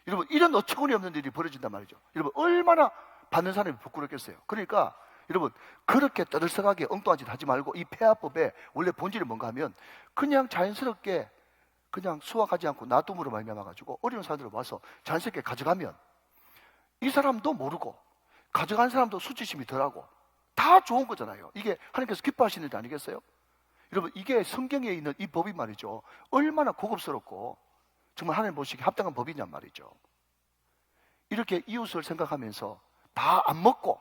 여러분, 이런 어처구니 없는 일이 벌어진단 말이죠. 여러분, 얼마나 받는 사람이 부끄럽겠어요. 그러니까 여러분, 그렇게 떠들썩하게 엉뚱한 짓 하지 말고, 이 폐압법의 원래 본질이 뭔가 하면 그냥 자연스럽게 그냥 수확하지 않고 놔둠으로 말미암아가지고 어려운 사람들 와서 자연스럽게 가져가면 이 사람도 모르고 가져간 사람도 수치심이 덜하고 다 좋은 거잖아요. 이게 하나님께서 기뻐하시는 일 아니겠어요? 여러분, 이게 성경에 있는 이 법이 말이죠, 얼마나 고급스럽고 정말 하나님 보시기에 합당한 법이냔 말이죠. 이렇게 이웃을 생각하면서 다 안 먹고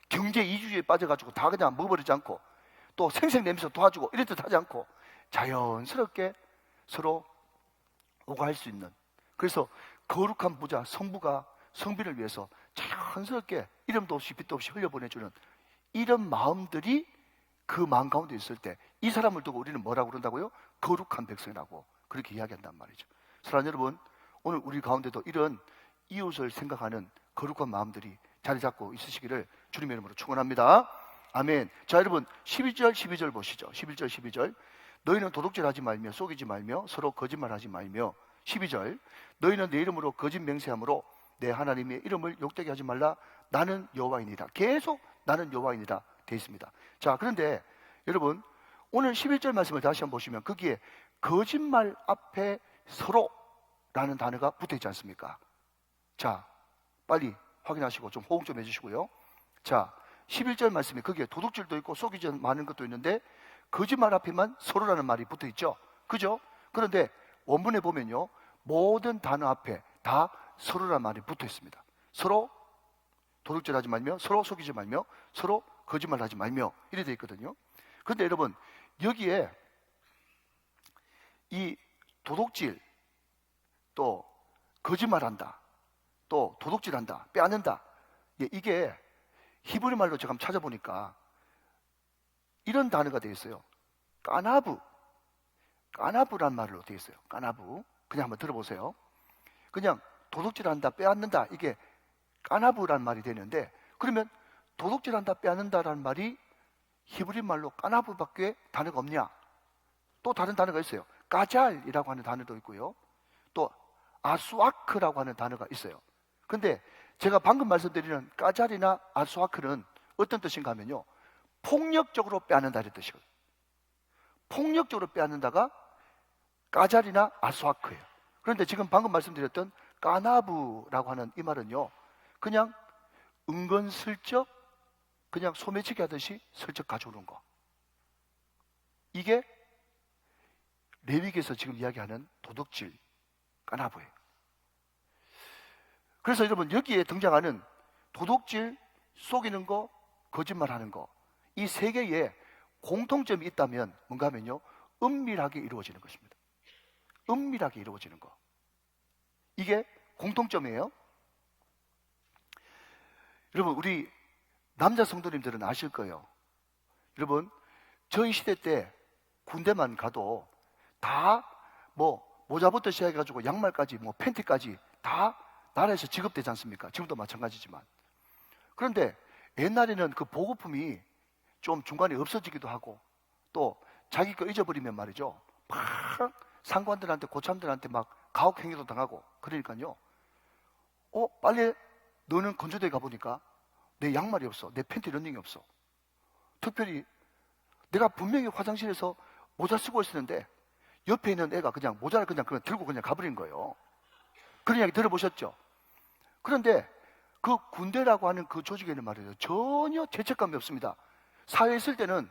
경제 이주에 빠져가지고 다 그냥 먹어버리지 않고 또 생색내면서 도와주고 이런 듯 하지 않고 자연스럽게 서로 오가할 수 있는, 그래서 거룩한 부자 성부가 성비를 위해서 자연스럽게 이름도 없이 빛도 없이 흘려보내주는 이런 마음들이 그 마음 가운데 있을 때 이 사람을 두고 우리는 뭐라고 그런다고요? 거룩한 백성이라고 그렇게 이야기한단 말이죠. 사랑하는 여러분, 오늘 우리 가운데도 이런 이웃을 생각하는 거룩한 마음들이 자리 잡고 있으시기를 주님의 이름으로 축원합니다. 아멘. 자, 여러분 11절 12절 보시죠. 11절 12절. 너희는 도둑질하지 말며 속이지 말며 서로 거짓말하지 말며, 12절. 너희는 내 이름으로 거짓 맹세함으로 내 하나님의 이름을 욕되게 하지 말라. 나는 여호와이니라. 계속 나는 여호와이니라 되어 있습니다. 자, 그런데 여러분 오늘 11절 말씀을 다시 한번 보시면 거기에 거짓말 앞에 서로라는 단어가 붙어 있지 않습니까? 자, 빨리 확인하시고 좀 호응 좀 해주시고요. 자, 11절 말씀에 거기에 도둑질도 있고 속이지 많은 것도 있는데 거짓말 앞에만 서로라는 말이 붙어 있죠. 그죠? 그런데 원문에 보면요, 모든 단어 앞에 다 서로라는 말이 붙어 있습니다. 서로 도둑질하지 말며, 서로 속이지 말며, 서로 거짓말하지 말며 이렇게 되어 있거든요. 그런데 여러분 여기에 이 도둑질, 또 거짓말한다, 또 도둑질한다, 빼앗는다, 이게 히브리 말로 제가 한번 찾아보니까 이런 단어가 되어 있어요. 까나브란 말로 되어 있어요. 까나브. 그냥 한번 들어보세요. 그냥 도둑질한다, 빼앗는다, 이게 까나브란 말이 되는데, 그러면 도둑질한다, 빼앗는다라는 말이 히브리 말로 까나브밖에 단어가 없냐? 또 다른 단어가 있어요. 까잘이라고 하는 단어도 있고요, 또 아수아크라고 하는 단어가 있어요. 근데 제가 방금 말씀드리는 까잘이나 아수아크는 어떤 뜻인가 하면요, 폭력적으로 빼앗는다 이런 뜻이거든요. 폭력적으로 빼앗는다가 까잘이나 아수아크예요. 그런데 지금 방금 말씀드렸던 까나브라고 하는 이 말은요, 그냥 은근슬쩍 그냥 소매치기 하듯이 슬쩍 가져오는 거, 이게 레위기에서 지금 이야기하는 도둑질, 까나브예요. 그래서 여러분 여기에 등장하는 도둑질, 속이는 거, 거짓말하는 거, 이 세 개의 공통점이 있다면 뭔가 하면요, 은밀하게 이루어지는 것입니다. 은밀하게 이루어지는 거, 이게 공통점이에요. 여러분 우리 남자 성도님들은 아실 거예요. 여러분 저희 시대 때 군대만 가도 다 뭐 모자부터 시작해가지고 양말까지 뭐 팬티까지 다 나라에서 지급되지 않습니까? 지금도 마찬가지지만. 그런데 옛날에는 그 보급품이 좀 중간에 없어지기도 하고, 또 자기 거 잊어버리면 말이죠, 막 상관들한테, 고참들한테 막 가혹행위도 당하고. 그러니까요, 빨리 너는 건조대에 가보니까 내 양말이 없어, 내 팬티 런닝이 없어. 특별히 내가 분명히 화장실에서 모자 쓰고 있었는데 옆에 있는 애가 그냥 모자를 그냥 들고 그냥 가버린 거예요. 그런 이야기 들어보셨죠? 그런데 그 군대라고 하는 그 조직에는 말이에요, 전혀 죄책감이 없습니다. 사회에 있을 때는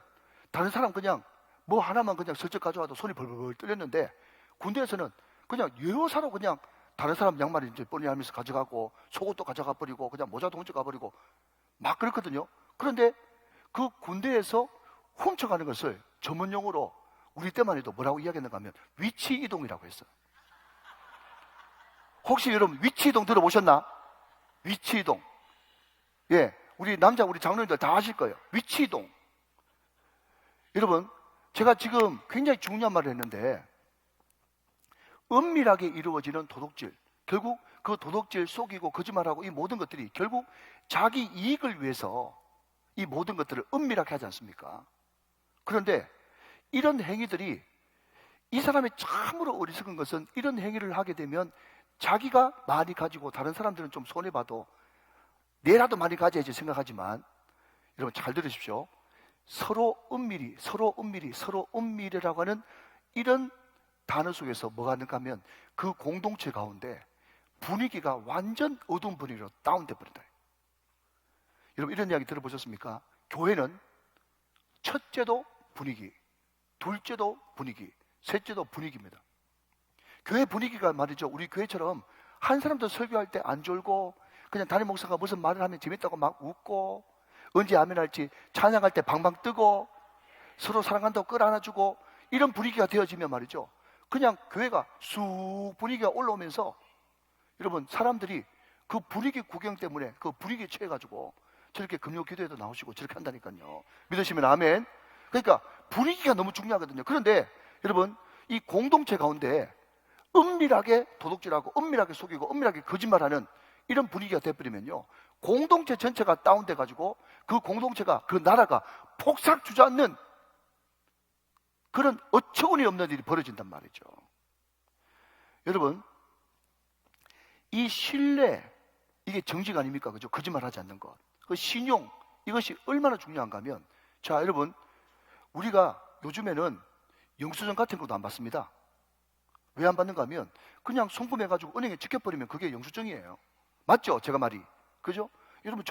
다른 사람 그냥 뭐 하나만 그냥 슬쩍 가져와도 손이 벌벌 떨렸는데, 군대에서는 그냥 유효사로 그냥 다른 사람 양말을 이제 뻔히 알면서 가져가고, 속옷도 가져가 버리고, 그냥 모자도 훔쳐가 버리고 막 그랬거든요. 그런데 그 군대에서 훔쳐가는 것을 전문용어로 우리 때만 해도 뭐라고 이야기했는가 하면 위치 이동이라고 했어요. 혹시 여러분 위치 이동 들어보셨나? 위치 이동. 예, 우리 남자 우리 장로님들 다 아실 거예요. 위치 이동. 여러분 제가 지금 굉장히 중요한 말을 했는데, 은밀하게 이루어지는 도둑질, 결국 그 도둑질, 속이고 거짓말하고 이 모든 것들이 결국 자기 이익을 위해서 이 모든 것들을 은밀하게 하지 않습니까? 그런데 이런 행위들이, 이 사람이 참으로 어리석은 것은 이런 행위를 하게 되면 자기가 많이 가지고 다른 사람들은 좀 손해봐도 내라도 많이 가져야지 생각하지만, 여러분 잘 들으십시오. 서로 은밀히, 서로 은밀히, 서로 은밀이라고 하는 이런 단어 속에서 뭐가 있는가 하면 그 공동체 가운데 분위기가 완전 어두운 분위기로 다운돼 버린다. 여러분 이런 이야기 들어보셨습니까? 교회는 첫째도 분위기, 둘째도 분위기, 셋째도 분위기입니다. 교회 분위기가 말이죠. 우리 교회처럼 한 사람도 설교할 때 안 졸고 그냥 담임 목사가 무슨 말을 하면 재밌다고 막 웃고 언제 아멘할지 찬양할 때 방방 뜨고 서로 사랑한다고 끌어안아주고 이런 분위기가 되어지면 말이죠. 그냥 교회가 쑥 분위기가 올라오면서 여러분 사람들이 그 분위기 구경 때문에 그 분위기에 취해가지고 저렇게 금요 기도에도 나오시고 저렇게 한다니까요. 믿으시면 아멘. 그러니까 분위기가 너무 중요하거든요. 그런데 여러분 이 공동체 가운데 은밀하게 도둑질하고 은밀하게 속이고 은밀하게 거짓말하는 이런 분위기가 돼버리면요, 공동체 전체가 다운돼 가지고 그 공동체가 그 나라가 폭삭 주저앉는 그런 어처구니 없는 일이 벌어진단 말이죠. 여러분 이 신뢰, 이게 정직 아닙니까? 그죠? 거짓말하지 않는 것, 그 신용, 이것이 얼마나 중요한가 하면, 자 여러분 우리가 요즘에는 영수증 같은 것도 안 받습니다. 왜 안 받는가 하면 그냥 송금해가지고 은행에 지켜버리면 그게 영수증이에요. 맞죠? 제가 말이. 그죠? 여러분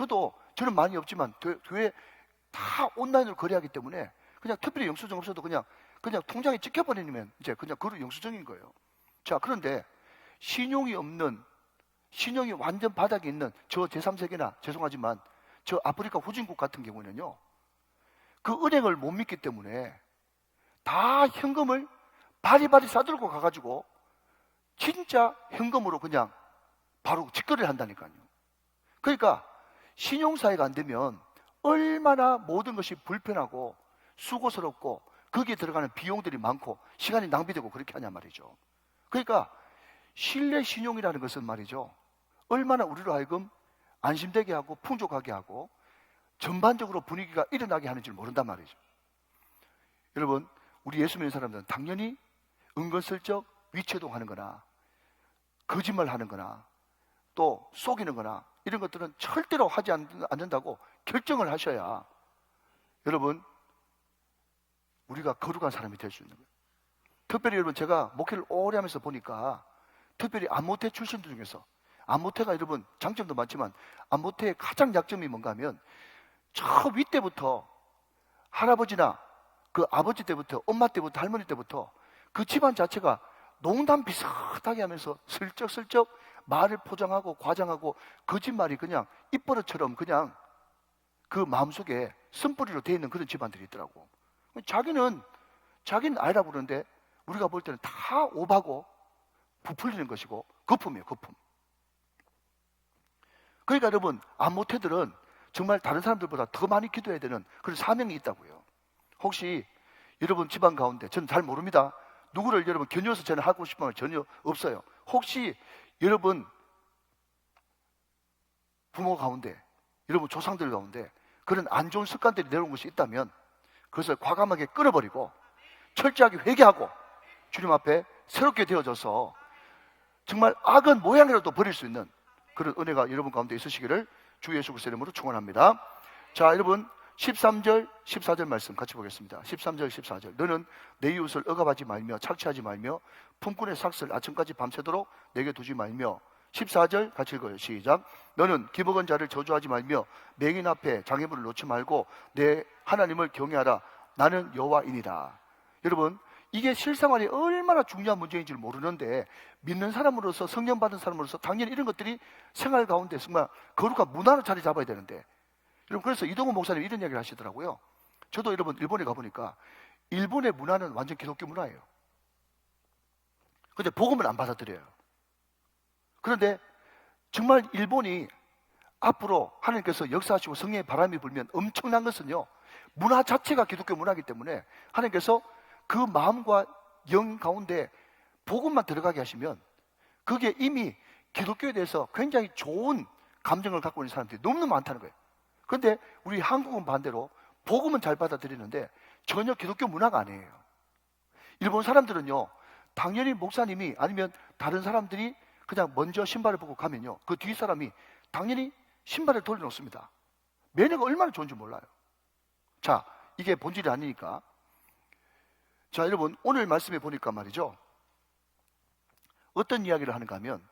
저는 많이 없지만 교회 다 온라인으로 거래하기 때문에 그냥 특별히 영수증 없어도 그냥 통장에 찍혀버리면 이제 그냥 그런 영수증인 거예요. 자, 그런데 신용이 없는, 신용이 완전 바닥에 있는 저 제3세계나 죄송하지만 저 아프리카 후진국 같은 경우는요, 그 은행을 못 믿기 때문에 다 현금을 바리바리 싸들고 가가지고 진짜 현금으로 그냥 바로 직거래를 한다니까요. 그러니까 신용사회가 안 되면 얼마나 모든 것이 불편하고 수고스럽고 거기에 들어가는 비용들이 많고 시간이 낭비되고 그렇게 하냐 말이죠. 그러니까 신뢰 신용이라는 것은 말이죠, 얼마나 우리로 하여금 안심되게 하고 풍족하게 하고 전반적으로 분위기가 일어나게 하는지 모른단 말이죠. 여러분 우리 예수 믿는 사람들은 당연히 은근슬쩍 위체동하는 거나 거짓말하는 거나 또 속이는 거나 이런 것들은 절대로 하지 않는다고 결정을 하셔야 여러분 우리가 거룩한 사람이 될 수 있는 거예요. 특별히 여러분 제가 목회를 오래 하면서 보니까 특별히 안모태 출신들 중에서, 안모태가 여러분 장점도 많지만 안모태의 가장 약점이 뭔가 하면 저 윗때부터 할아버지나 그 아버지 때부터 엄마 때부터 할머니 때부터 그 집안 자체가 농담 비슷하게 하면서 슬쩍슬쩍 말을 포장하고 과장하고 거짓말이 그냥 입버릇처럼 그냥 그 마음속에 쓴뿌리로 되어 있는 그런 집안들이 있더라고. 자기는 아이라 부르는데 우리가 볼 때는 다 오바고 부풀리는 것이고 거품이에요, 거품. 그러니까 여러분 안모태들은 정말 다른 사람들보다 더 많이 기도해야 되는 그런 사명이 있다고요. 혹시 여러분 집안 가운데, 저는 잘 모릅니다. 누구를 여러분 겨녀서 저는 하고 싶은 건 전혀 없어요. 혹시 여러분 부모 가운데, 여러분 조상들 가운데 그런 안 좋은 습관들이 내려온 것이 있다면 그것을 과감하게 끊어버리고 철저하게 회개하고 주님 앞에 새롭게 되어져서 정말 악은 모양이라도 버릴 수 있는 그런 은혜가 여러분 가운데 있으시기를 주 예수 그리스도의 이름으로 축원합니다. 자, 여러분 13절, 14절 말씀 같이 보겠습니다. 13절, 14절. 너는 내 이웃을 억압하지 말며 착취하지 말며 품꾼의 삭슬 아침까지 밤새도록 내게 두지 말며. 14절 같이 읽어요. 시작. 너는 기복한 자를 저주하지 말며 맹인 앞에 장애물을 놓지 말고 내 하나님을 경외하라. 나는 여호와이니라. 여러분 이게 실생활이 얼마나 중요한 문제인지를 모르는데 믿는 사람으로서, 성령 받은 사람으로서 당연히 이런 것들이 생활 가운데 정말 거룩한 문화로 자리 잡아야 되는데, 여러분 그래서 이동훈 목사님 이런 이야기를 하시더라고요. 저도 여러분 일본에 가보니까 일본의 문화는 완전 기독교 문화예요. 근데 복음을 안 받아들여요. 그런데 정말 일본이 앞으로 하나님께서 역사하시고 성령의 바람이 불면 엄청난 것은요, 문화 자체가 기독교 문화이기 때문에 하나님께서 그 마음과 영 가운데 복음만 들어가게 하시면 그게 이미 기독교에 대해서 굉장히 좋은 감정을 갖고 있는 사람들이 너무너무 많다는 거예요. 그런데 우리 한국은 반대로 복음은 잘 받아들이는데 전혀 기독교 문화가 아니에요. 일본 사람들은요, 당연히 목사님이 아니면 다른 사람들이 그냥 먼저 신발을 벗고 가면요, 그 뒤 사람이 당연히 신발을 돌려놓습니다. 매너가 얼마나 좋은지 몰라요. 자, 이게 본질이 아니니까. 자, 여러분 오늘 말씀에 보니까 말이죠, 어떤 이야기를 하는가 하면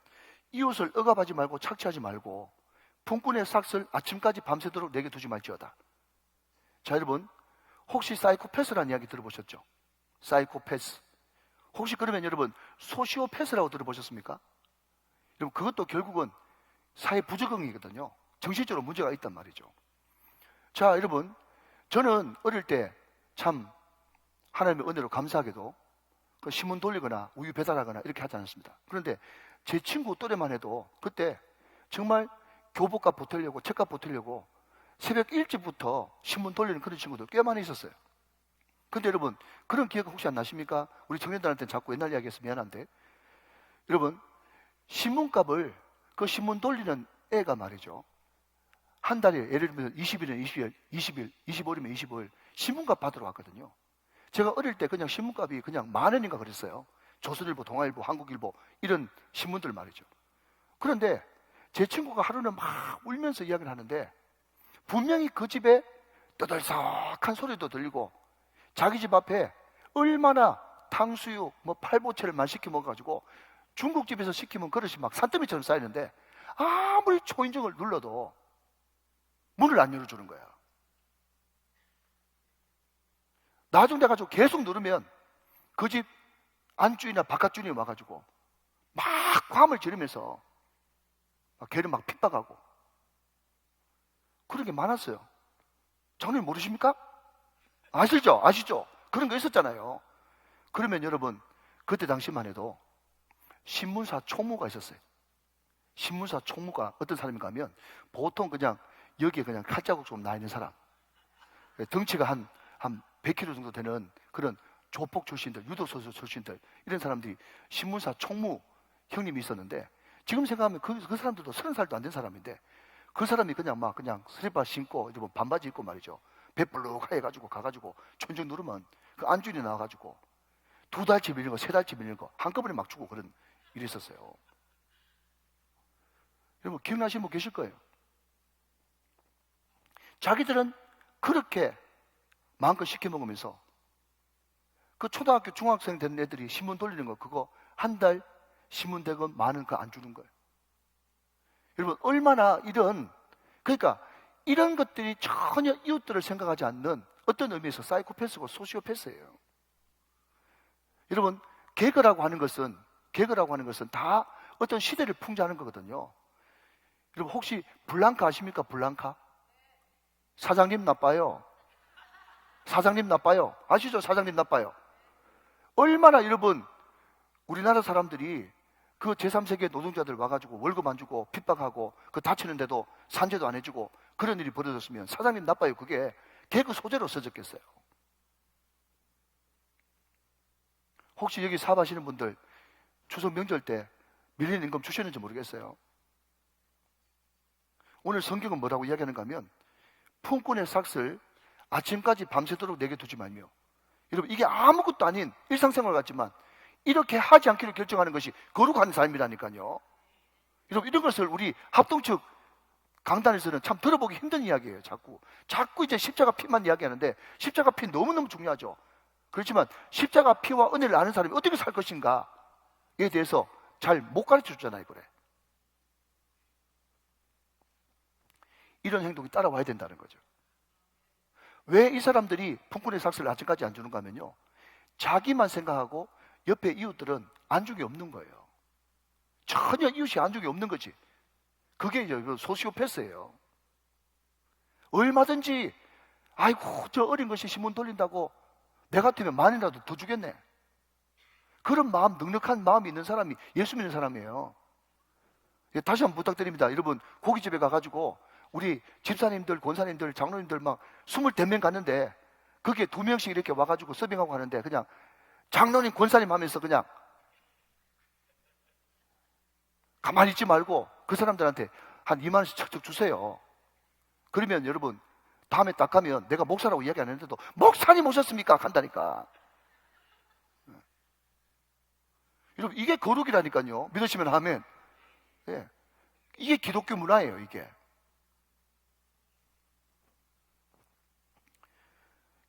이웃을 억압하지 말고 착취하지 말고 품꾼의 삭슬 아침까지 밤새도록 내게 두지 말지어다. 자, 여러분 혹시 사이코패스라는 이야기 들어보셨죠? 사이코패스. 혹시 그러면 여러분 소시오패스라고 들어보셨습니까? 여러분 그것도 결국은 사회 부적응이거든요. 정신적으로 문제가 있단 말이죠. 자, 여러분, 저는 어릴 때 참 하나님의 은혜로 감사하게도 그 신문 돌리거나 우유 배달하거나 이렇게 하지 않았습니다. 그런데 제 친구 또래만 해도 그때 정말 교복값 보태려고 책값 보태려고 새벽 일찍부터 신문 돌리는 그런 친구들 꽤 많이 있었어요. 근데 여러분 그런 기억 혹시 안 나십니까? 우리 청년들한테는 자꾸 옛날 이야기해서 미안한데, 여러분 신문값을 그 신문 돌리는 애가 말이죠, 한 달에 예를 들면 20일이면 20일, 20일, 25일이면 25일 신문값 받으러 왔거든요. 제가 어릴 때 그냥 신문값이 그냥 10,000원인가 그랬어요. 조선일보, 동아일보, 한국일보 이런 신문들 말이죠. 그런데 제 친구가 하루는 막 울면서 이야기를 하는데 분명히 그 집에 떠들썩한 소리도 들리고 자기 집 앞에 얼마나 탕수육, 뭐 팔보채를 만 시켜 먹어가지고 중국집에서 시키면 그릇이 막 산더미처럼 쌓이는데 아무리 초인종을 눌러도 문을 안 열어주는 거야. 나중에 가지고 계속 누르면 그 집 안주인이나 바깥주인이 와가지고 막 과음을 지르면서 막 걔를 막 핍박하고 그런 게 많았어요. 장로님 모르십니까? 아시죠? 아시죠? 그런 거 있었잖아요. 그러면 여러분 그때 당시만 해도 신문사 총무가 있었어요. 신문사 총무가 어떤 사람인가 하면 보통 그냥 여기에 그냥 칼자국 좀 나 있는 사람, 덩치가 한 100kg 정도 되는 그런 조폭 출신들, 유도소수 출신들, 이런 사람들이 신문사 총무 형님이 있었는데, 지금 생각하면 그 사람들도 30살도 안 된 사람인데 그 사람이 그냥 슬리퍼 신고 반바지 입고 말이죠, 배불룩 해가지고 가가지고 천정 누르면 그 안주인이 나와가지고 2달치 밀린 거, 3달치 밀린 거 한꺼번에 막 주고 그런 일이 있었어요. 여러분 기억나시는 분 계실 거예요. 자기들은 그렇게 마음껏 시켜 먹으면서 그 초등학교 중학생 된 애들이 신문 돌리는 거 그거 한 달 신문 대금 10,000원 그거 안 주는 거예요. 여러분 얼마나 그러니까 이런 것들이 전혀 이웃들을 생각하지 않는 어떤 의미에서 사이코패스고 소시오패스예요. 여러분 개그라고 하는 것은 다 어떤 시대를 풍자하는 거거든요. 여러분 혹시 블랑카 아십니까? 블랑카? 사장님 나빠요. 사장님 나빠요. 아시죠? 사장님 나빠요. 얼마나 여러분 우리나라 사람들이 그 제3세계 노동자들 와가지고 월급 안 주고 핍박하고 그 다치는데도 산재도 안 해주고 그런 일이 벌어졌으면 사장님 나빠요. 그게 개그 소재로 써졌겠어요. 혹시 여기 사업하시는 분들 추석 명절 때 밀린 임금 주셨는지 모르겠어요. 오늘 성경은 뭐라고 이야기하는가 하면 품꾼의 삭을 아침까지 밤새도록 내게 두지 말며. 여러분 이게 아무것도 아닌 일상생활 같지만 이렇게 하지 않기로 결정하는 것이 거룩한 삶이라니까요. 여러분 이런 것을 우리 합동측 강단에서는 참 들어보기 힘든 이야기예요. 자꾸 이제 십자가 피만 이야기하는데 십자가 피 너무너무 중요하죠. 그렇지만 십자가 피와 은혜를 아는 사람이 어떻게 살 것인가에 대해서 잘 못 가르쳐 줬잖아요. 그래. 이런 행동이 따라와야 된다는 거죠. 왜 이 사람들이 품꾼의 삭을 아침까지 안 주는가 하면요, 자기만 생각하고 옆에 이웃들은 안중이 없는 거예요. 전혀 이웃이 안중이 없는 거지. 그게 이제 소시오패스예요. 얼마든지 아이고 저 어린 것이 신문 돌린다고 내 같으면 10,000원이라도 더 주겠네. 그런 마음, 넉넉한 마음이 있는 사람이 예수 믿는 사람이에요. 다시 한번 부탁드립니다. 여러분 고깃집에 가가지고 우리 집사님들, 권사님들, 장로님들 막 20명 갔는데 거기에 2명씩 이렇게 와가지고 서빙하고 가는데 그냥 장로님, 권사님 하면서 그냥 가만히 있지 말고 그 사람들한테 한 20,000원씩 척척 주세요. 그러면 여러분 다음에 딱 가면 내가 목사라고 이야기 안 했는데도 목사님 오셨습니까? 간다니까. 여러분 이게 거룩이라니까요. 믿으시면 아멘. 예. 이게 기독교 문화예요. 이게.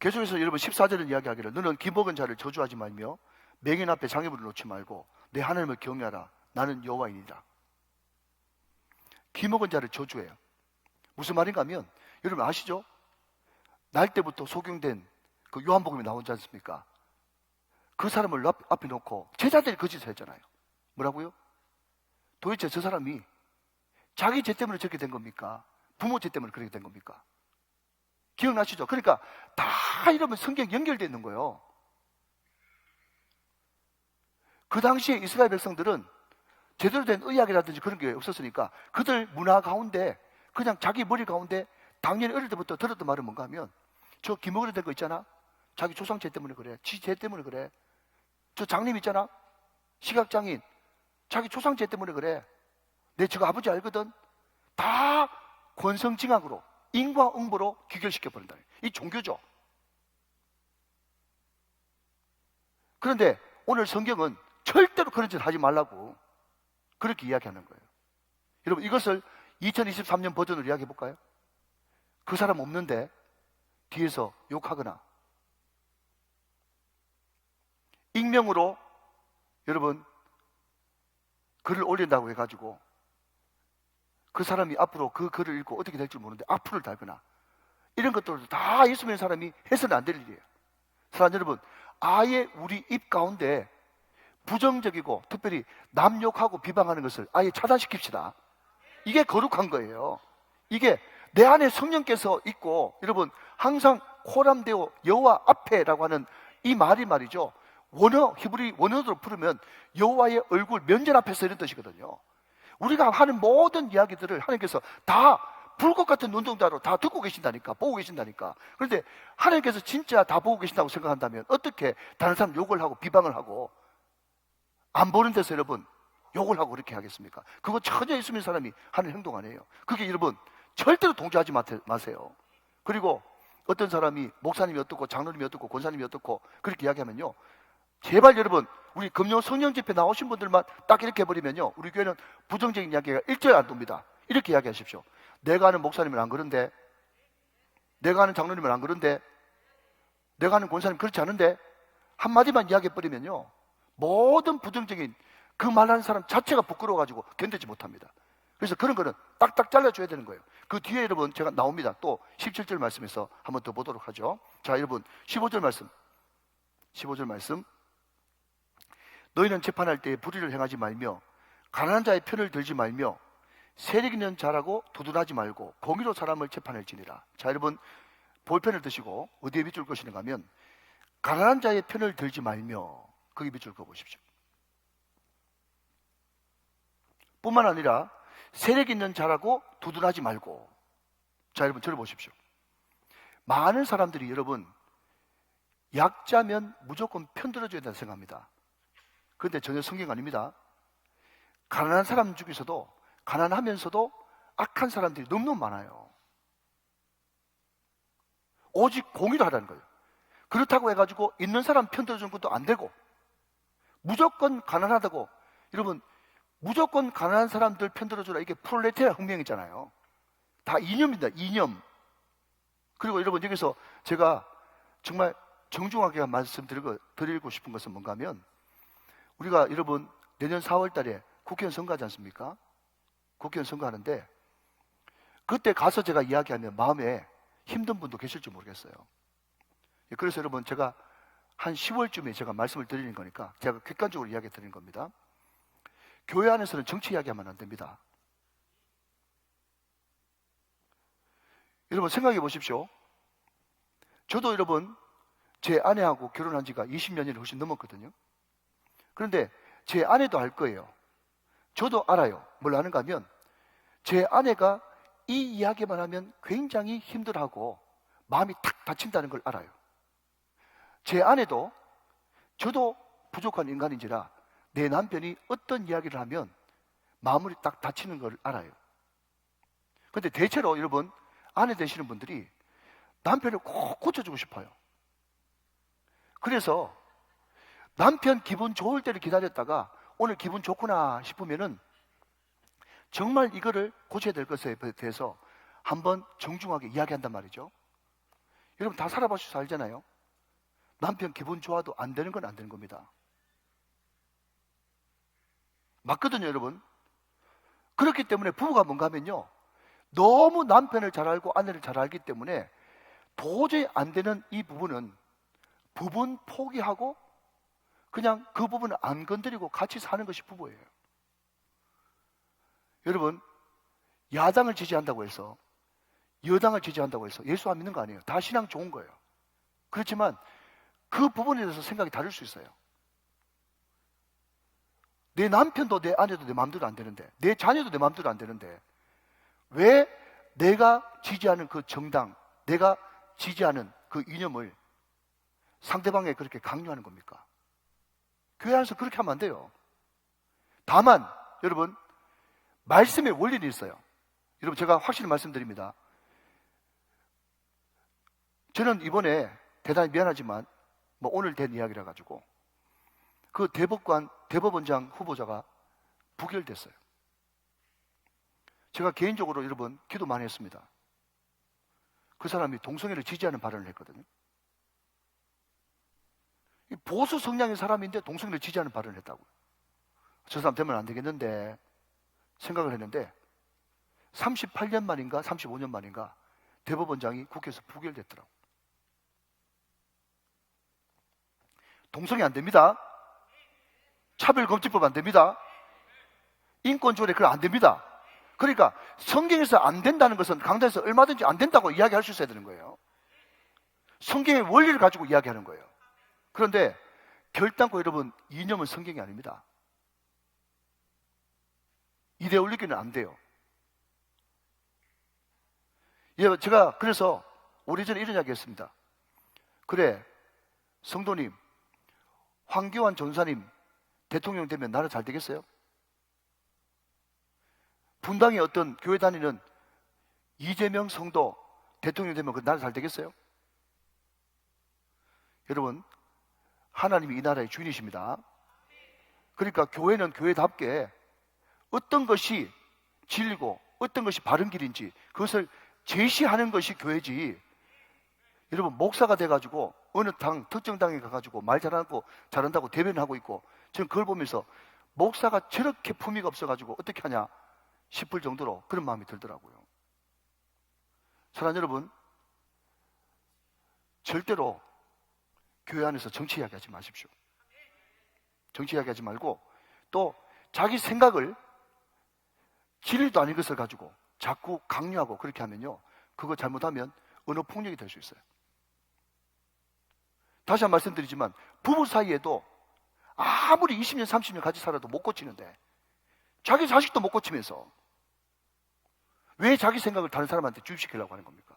계속해서 여러분 14절은 이야기하기를 너는 기먹은 자를 저주하지 말며 맹인 앞에 장애물을 놓지 말고 내 하나님을 경외하라. 나는 여호와이니라. 기먹은 자를 저주해요. 무슨 말인가 하면 여러분 아시죠? 날 때부터 소경된 그 요한복음이 나오지 않습니까? 그 사람을 앞에 놓고 제자들이 거짓을 했잖아요. 뭐라고요? 도대체 저 사람이 자기 죄 때문에 저렇게 된 겁니까? 부모 죄 때문에 그렇게 된 겁니까? 기억나시죠? 그러니까 다 이러면 성경 연결되어 있는 거예요. 그 당시에 이스라엘 백성들은 제대로 된 의학이라든지 그런 게 없었으니까 그들 문화 가운데 그냥 자기 머리 가운데 당연히 어릴 때부터 들었던 말은 뭔가 하면 저 기먹으려 된 거 있잖아. 자기 조상죄 때문에 그래. 지 죄 때문에 그래. 저 장님 있잖아. 시각장애인. 자기 조상죄 때문에 그래. 내 저거 아버지 알거든. 다 권성징악으로 인과응보로 귀결시켜버린다. 이 종교죠. 그런데 오늘 성경은 절대로 그런 짓 하지 말라고 그렇게 이야기하는 거예요. 여러분 이것을 2023년 버전으로 이야기해 볼까요? 그 사람 없는데 뒤에서 욕하거나 익명으로 여러분 글을 올린다고 해가지고 그 사람이 앞으로 그 글을 읽고 어떻게 될지 모르는데 악플을 달거나 이런 것들도 다 예수 믿는 사람이 해서는 안 될 일이에요. 사랑하는 여러분, 아예 우리 입 가운데 부정적이고 특별히 남 욕하고 비방하는 것을 아예 차단시킵시다. 이게 거룩한 거예요. 이게 내 안에 성령께서 있고, 여러분 항상 코람데오 여호와 앞에라고 하는 이 말이 말이죠, 원어 히브리 원어로 풀으면 여호와의 얼굴 면전 앞에서 이런 뜻이거든요. 우리가 하는 모든 이야기들을 하나님께서 다 불꽃 같은 눈동자로 다 듣고 계신다니까, 보고 계신다니까. 그런데 하나님께서 진짜 다 보고 계신다고 생각한다면 어떻게 다른 사람 욕을 하고 비방을 하고 안 보는 데서 여러분 욕을 하고 그렇게 하겠습니까? 그거 전혀 예수 믿는 사람이 하는 행동 아니에요. 그게 여러분 절대로 동조하지 마세요. 그리고 어떤 사람이 목사님이 어떻고 장로님이 어떻고 권사님이 어떻고 그렇게 이야기하면요, 제발 여러분 우리 금요 성령 집회 나오신 분들만 딱 이렇게 해버리면요, 우리 교회는 부정적인 이야기가 일절 안 돕니다. 이렇게 이야기하십시오. 내가 아는 목사님은 안 그런데, 내가 아는 장로님은 안 그런데, 내가 아는 권사님 그렇지 않은데, 한마디만 이야기해버리면요, 모든 부정적인 그 말하는 사람 자체가 부끄러워가지고 견디지 못합니다. 그래서 그런 거는 딱딱 잘라줘야 되는 거예요. 그 뒤에 여러분 제가 나옵니다. 또 17절 말씀에서 한번 더 보도록 하죠. 자, 여러분 15절 말씀, 15절 말씀. 너희는 재판할 때에 불의를 행하지 말며 가난한 자의 편을 들지 말며 세력 있는 자라고 두둔하지 말고 공의로 사람을 재판할지니라. 자, 여러분 볼펜을 드시고 어디에 밑줄 것이는가 하면 가난한 자의 편을 들지 말며, 거기 밑줄 그어 보십시오. 뿐만 아니라 세력 있는 자라고 두둔하지 말고. 자, 여러분 저를 보십시오. 많은 사람들이 여러분 약자면 무조건 편들어줘야 된다고 생각합니다. 그런데 전혀 성경 아닙니다. 가난한 사람 중에서도 가난하면서도 악한 사람들이 너무너무 많아요. 오직 공의로 하라는 거예요. 그렇다고 해가지고 있는 사람 편들어주는 것도 안 되고, 무조건 가난하다고, 여러분 무조건 가난한 사람들 편들어주라, 이게 프롤레타리아 혁명이잖아요. 다 이념입니다. 이념. 그리고 여러분 여기서 제가 정말 정중하게 말씀드리고 싶은 것은 뭔가 하면, 우리가 여러분 내년 4월 달에 국회의원 선거하지 않습니까? 국회의원 선거하는데 그때 가서 제가 이야기하면 마음에 힘든 분도 계실지 모르겠어요. 그래서 여러분 제가 한 10월쯤에 제가 말씀을 드리는 거니까 제가 객관적으로 이야기 드리는 겁니다. 교회 안에서는 정치 이야기하면 안 됩니다. 여러분 생각해 보십시오. 저도 여러분 제 아내하고 결혼한 지가 20년이 훨씬 넘었거든요. 그런데 제 아내도 알 거예요. 저도 알아요. 뭘 아는가 하면 제 아내가 이 이야기만 하면 굉장히 힘들어하고 마음이 탁 다친다는 걸 알아요. 제 아내도 저도 부족한 인간인지라 내 남편이 어떤 이야기를 하면 마음이 딱 다치는 걸 알아요. 그런데 대체로 여러분 아내 되시는 분들이 남편을 꼭 고쳐주고 싶어요. 그래서 남편 기분 좋을 때를 기다렸다가 오늘 기분 좋구나 싶으면은 정말 이거를 고쳐야 될 것에 대해서 한번 정중하게 이야기한단 말이죠. 여러분 다 살아보셔서 알잖아요. 남편 기분 좋아도 안 되는 건 안 되는 겁니다. 맞거든요, 여러분. 그렇기 때문에 부부가 뭔가 하면요, 너무 남편을 잘 알고 아내를 잘 알기 때문에 도저히 안 되는 이 부부는 부분 포기하고 그냥 그 부분을 안 건드리고 같이 사는 것이 부부예요. 여러분, 야당을 지지한다고 해서, 여당을 지지한다고 해서 예수 안 믿는 거 아니에요. 다 신앙 좋은 거예요. 그렇지만 그 부분에 대해서 생각이 다를 수 있어요. 내 남편도 내 아내도 내 마음대로 안 되는데, 내 자녀도 내 마음대로 안 되는데, 왜 내가 지지하는 그 정당, 내가 지지하는 그 이념을 상대방에 그렇게 강요하는 겁니까? 교회 안에서 그렇게 하면 안 돼요. 다만 여러분, 말씀의 원리는 있어요. 여러분, 제가 확실히 말씀드립니다. 저는 이번에 대단히 미안하지만 뭐 오늘 된 이야기라 가지고 그 대법원장 후보자가 부결됐어요. 제가 개인적으로 여러분 기도 많이 했습니다. 그 사람이 동성애를 지지하는 발언을 했거든요. 보수 성향의 사람인데 동성애를 지지하는 발언을 했다고요. 저 사람 되면 안 되겠는데 생각을 했는데 38년 만인가 35년 만인가 대법원장이 국회에서 부결됐더라고요. 동성애 안 됩니다. 차별금지법 안 됩니다. 인권조례 그거 안 됩니다. 그러니까 성경에서 안 된다는 것은 강단에서 얼마든지 안 된다고 이야기할 수 있어야 되는 거예요. 성경의 원리를 가지고 이야기하는 거예요. 그런데 결단코 여러분, 이념은 성경이 아닙니다. 이데올로기는 안 돼요. 제가 그래서 오래전에 이런 이야기 했습니다. 그래, 성도님, 황교안 전사님 대통령 되면 나라 잘 되겠어요? 분당에 어떤 교회 다니는 이재명 성도 대통령 되면 그 나라 잘 되겠어요? 여러분, 하나님이 이 나라의 주인이십니다. 그러니까 교회는 교회답게 어떤 것이 진리고 어떤 것이 바른 길인지 그것을 제시하는 것이 교회지. 여러분, 목사가 돼가지고 어느 특정 당에 가가지고 말 잘한다고 대변하고 있고, 저는 그걸 보면서 목사가 저렇게 품위가 없어가지고 어떻게 하냐 싶을 정도로 그런 마음이 들더라고요. 사랑하는 여러분, 절대로 교회 안에서 정치 이야기하지 마십시오. 정치 이야기하지 말고 또 자기 생각을 진리도 아닌 것을 가지고 자꾸 강요하고 그렇게 하면요, 그거 잘못하면 언어 폭력이 될 수 있어요. 다시 한 번 말씀드리지만 부부 사이에도 아무리 20년 30년 같이 살아도 못 고치는데 자기 자식도 못 고치면서 왜 자기 생각을 다른 사람한테 주입시키려고 하는 겁니까?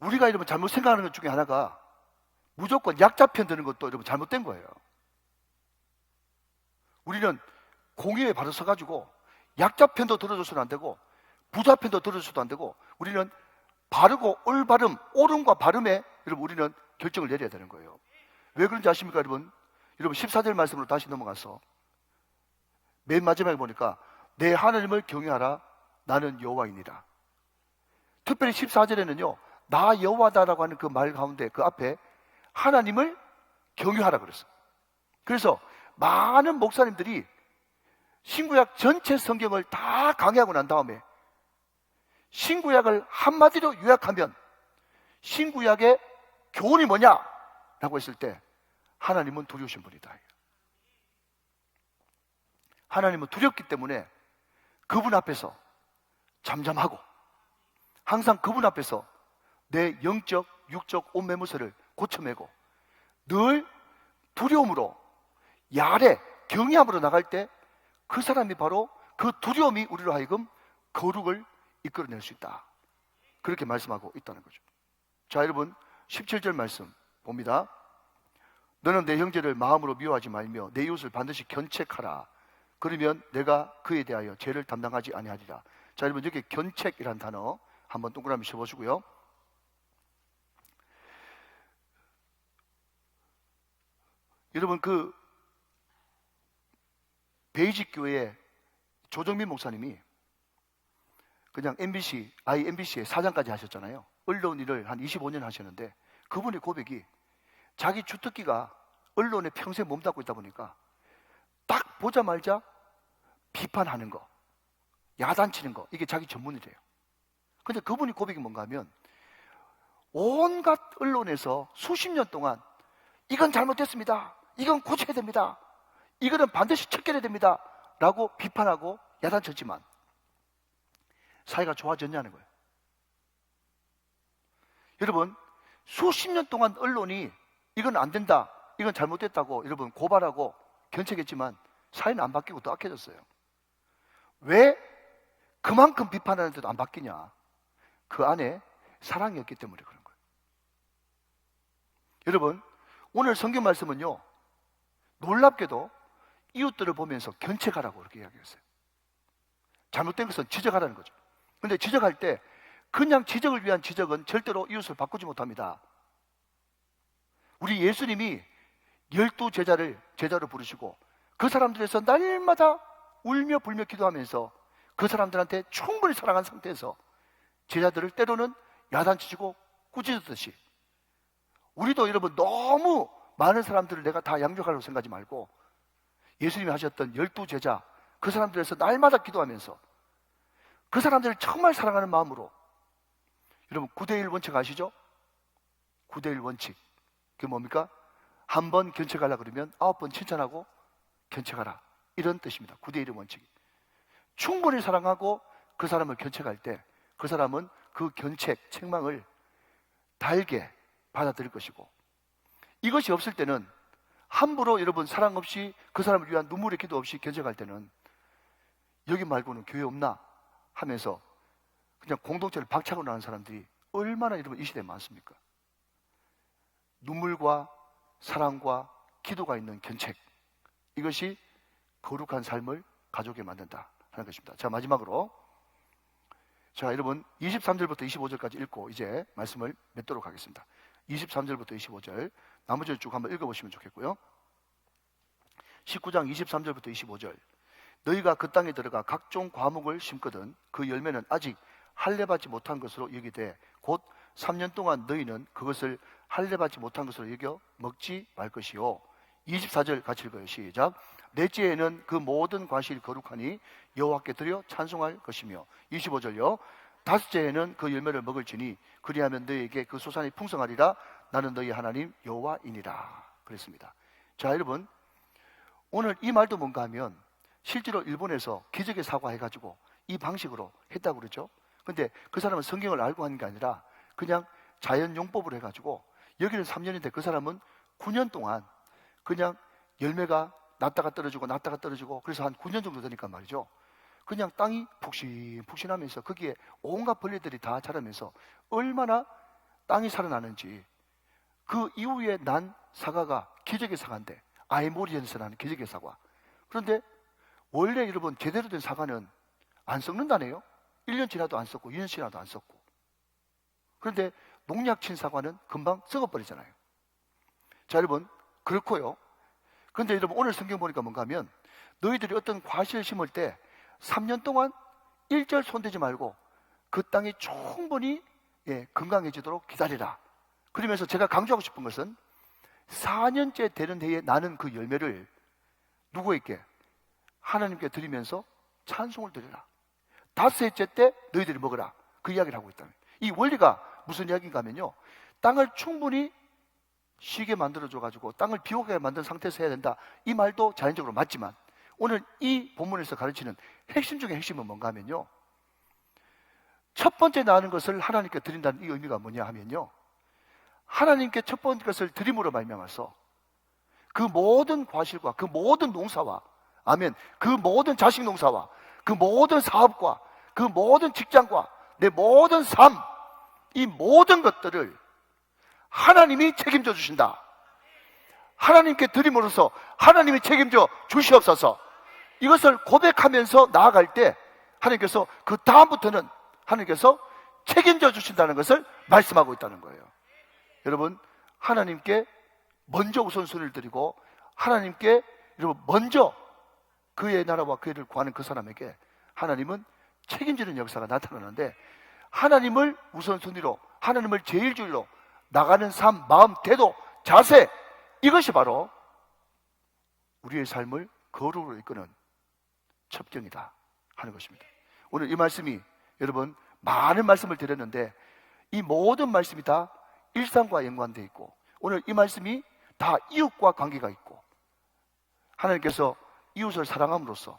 우리가 여러분 잘못 생각하는 것 중에 하나가 무조건 약자 편 드는 것도 여러분 잘못된 거예요. 우리는 공의에 바로 서가지고 약자 편도 들어줘서는 안 되고 부자 편도 들어줘서도 안 되고, 우리는 바르고 올바름, 옳음과 바름에 여러분 우리는 결정을 내려야 되는 거예요. 왜 그런지 아십니까 여러분? 여러분 14절 말씀으로 다시 넘어가서 맨 마지막에 보니까 내 하나님을 경외하라, 나는 여호와이니라. 특별히 14절에는요 나 여호와다라고 하는 그 말 가운데 그 앞에 하나님을 경외하라 그랬어요. 그래서 많은 목사님들이 신구약 전체 성경을 다 강의하고 난 다음에 신구약을 한마디로 요약하면 신구약의 교훈이 뭐냐라고 했을 때 하나님은 두려우신 분이다. 하나님은 두렵기 때문에 그분 앞에서 잠잠하고 항상 그분 앞에서 내 영적, 육적 옷매무새를 고쳐매고 늘 두려움으로 야래 경외함으로 나갈 때 그 사람이 바로 그 두려움이 우리로 하여금 거룩을 이끌어낼 수 있다. 그렇게 말씀하고 있다는 거죠. 자, 여러분 17절 말씀 봅니다. 너는 내 형제를 마음으로 미워하지 말며 내 이웃을 반드시 견책하라. 그러면 내가 그에 대하여 죄를 담당하지 아니하리라. 자, 여러분 여기 견책이라는 단어 한번 동그라미 쳐보시고요. 여러분 그 베이직 교회 조정민 목사님이 그냥 IMBC의 사장까지 하셨잖아요. 언론 일을 한 25년 하셨는데 그분의 고백이 자기 주특기가 언론에 평생 몸담고 있다 보니까 딱 보자마자 비판하는 거, 야단치는 거, 이게 자기 전문이래요. 근데 그분이 고백이 뭔가 하면 온갖 언론에서 수십 년 동안 이건 잘못됐습니다, 이건 고쳐야 됩니다, 이거는 반드시 척결해야 됩니다 라고 비판하고 야단쳤지만 사회가 좋아졌냐는 거예요. 여러분, 수십 년 동안 언론이 이건 안 된다, 이건 잘못됐다고 여러분 고발하고 견책했지만 사회는 안 바뀌고 더 악해졌어요. 왜 그만큼 비판하는데도 안 바뀌냐? 그 안에 사랑이 없기 때문에 그런 거예요. 여러분, 오늘 성경 말씀은요, 놀랍게도 이웃들을 보면서 견책하라고 그렇게 이야기했어요. 잘못된 것은 지적하라는 거죠. 그런데 지적할 때 그냥 지적을 위한 지적은 절대로 이웃을 바꾸지 못합니다. 우리 예수님이 12제자를 제자로 부르시고 그 사람들에서 날마다 울며 불며 기도하면서 그 사람들한테 충분히 사랑한 상태에서 제자들을 때로는 야단치시고 꾸짖듯이, 우리도 여러분 너무 많은 사람들을 내가 다 양육하려고 생각하지 말고 예수님이 하셨던 12제자, 그 사람들에서 날마다 기도하면서 그 사람들을 정말 사랑하는 마음으로, 여러분 9대1 원칙 아시죠? 9대1 원칙, 그게 뭡니까? 한 번 견책하려고 그러면 9번 칭찬하고 견책하라, 이런 뜻입니다. 9대1의 원칙. 충분히 사랑하고 그 사람을 견책할 때 그 사람은 그 견책, 책망을 달게 받아들일 것이고, 이것이 없을 때는 함부로 여러분 사랑 없이 그 사람을 위한 눈물의 기도 없이 견책할 때는 여기 말고는 교회 없나 하면서 그냥 공동체를 박차고 나는 사람들이 얼마나 여러분 이 시대에 많습니까? 눈물과 사랑과 기도가 있는 견책, 이것이 거룩한 삶을 가져오게 만든다 하는 것입니다. 자, 마지막으로, 자 여러분 23절부터 25절까지 읽고 이제 말씀을 맺도록 하겠습니다. 23절부터 25절 나머지를 쭉 한번 읽어보시면 좋겠고요. 19장 23절부터 25절, 너희가 그 땅에 들어가 각종 과목을 심거든 그 열매는 아직 할례받지 못한 것으로 여기되 곧 3년 동안 너희는 그것을 할례받지 못한 것으로 여겨 먹지 말 것이요. 24절 같이 읽어요. 시작. 넷째에는 그 모든 과실이 거룩하니 여호와께 드려 찬송할 것이며, 25절요. 다섯째에는 그 열매를 먹을지니 그리하면 너희에게 그 소산이 풍성하리라. 나는 너희 하나님 여호와이니라. 그랬습니다. 자 여러분, 오늘 이 말도 뭔가 하면 실제로 일본에서 기적의 사과해가지고 이 방식으로 했다고 그러죠. 근데 그 사람은 성경을 알고 하는 게 아니라 그냥 자연용법으로 해가지고, 여기는 3년인데 그 사람은 9년 동안 그냥 열매가 났다가 떨어지고 났다가 떨어지고, 그래서 한 9년 정도 되니까 말이죠, 그냥 땅이 푹신푹신하면서 거기에 온갖 벌레들이 다 자라면서 얼마나 땅이 살아나는지, 그 이후에 난 사과가 기적의 사과인데, 아이모리엔스 라는 기적의 사과. 그런데 원래 여러분 제대로 된 사과는 안 썩는다네요. 1년 지나도 안 썩고 2년 지나도 안 썩고. 그런데 농약 친 사과는 금방 썩어버리잖아요. 자 여러분, 그렇고요. 그런데 여러분 오늘 성경 보니까 뭔가 하면, 너희들이 어떤 과실을 심을 때 3년 동안 일절 손대지 말고 그 땅이 충분히 건강해지도록 기다리라. 그러면서 제가 강조하고 싶은 것은 4년째 되는 해에 나는 그 열매를 누구에게? 하나님께 드리면서 찬송을 드리라. 5회째 때 너희들이 먹으라. 그 이야기를 하고 있다는, 이 원리가 무슨 이야기인가 하면요, 땅을 충분히 쉬게 만들어줘가지고 땅을 비옥하게 만든 상태에서 해야 된다, 이 말도 자연적으로 맞지만, 오늘 이 본문에서 가르치는 핵심 중에 핵심은 뭔가 하면요, 첫 번째 나는 것을 하나님께 드린다는 이 의미가 뭐냐 하면요, 하나님께 첫 번째 것을 드림으로 말미암아서 그 모든 과실과 그 모든 농사와, 아멘, 그 모든 자식 농사와 그 모든 사업과 그 모든 직장과 내 모든 삶, 이 모든 것들을 하나님이 책임져 주신다. 하나님께 드림으로써 하나님이 책임져 주시옵소서. 이것을 고백하면서 나아갈 때 하나님께서 그 다음부터는 하나님께서 책임져 주신다는 것을 말씀하고 있다는 거예요. 여러분, 하나님께 먼저 우선순위를 드리고 하나님께 여러분 먼저 그의 나라와 그의 일을 구하는 그 사람에게 하나님은 책임지는 역사가 나타나는데, 하나님을 우선순위로, 하나님을 제일주의로 나가는 삶, 마음, 태도, 자세, 이것이 바로 우리의 삶을 거룩으로 이끄는 첩경이다 하는 것입니다. 오늘 이 말씀이, 여러분 많은 말씀을 드렸는데 이 모든 말씀이 다 일상과 연관되어 있고, 오늘 이 말씀이 다 이웃과 관계가 있고, 하나님께서 이웃을 사랑함으로써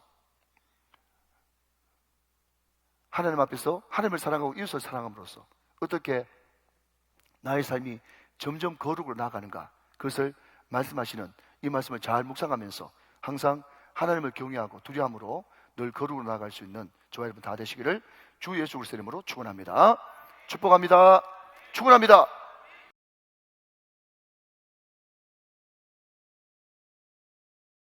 하나님 앞에서 하나님을 사랑하고 이웃을 사랑함으로써 어떻게 나의 삶이 점점 거룩으로 나아가는가, 그것을 말씀하시는 이 말씀을 잘 묵상하면서 항상 하나님을 경외하고 두려움으로 늘 거룩으로 나아갈 수 있는 저와 여러분 다 되시기를 주 예수 그리스도의 이름으로 축원합니다. 축복합니다. 축원합니다.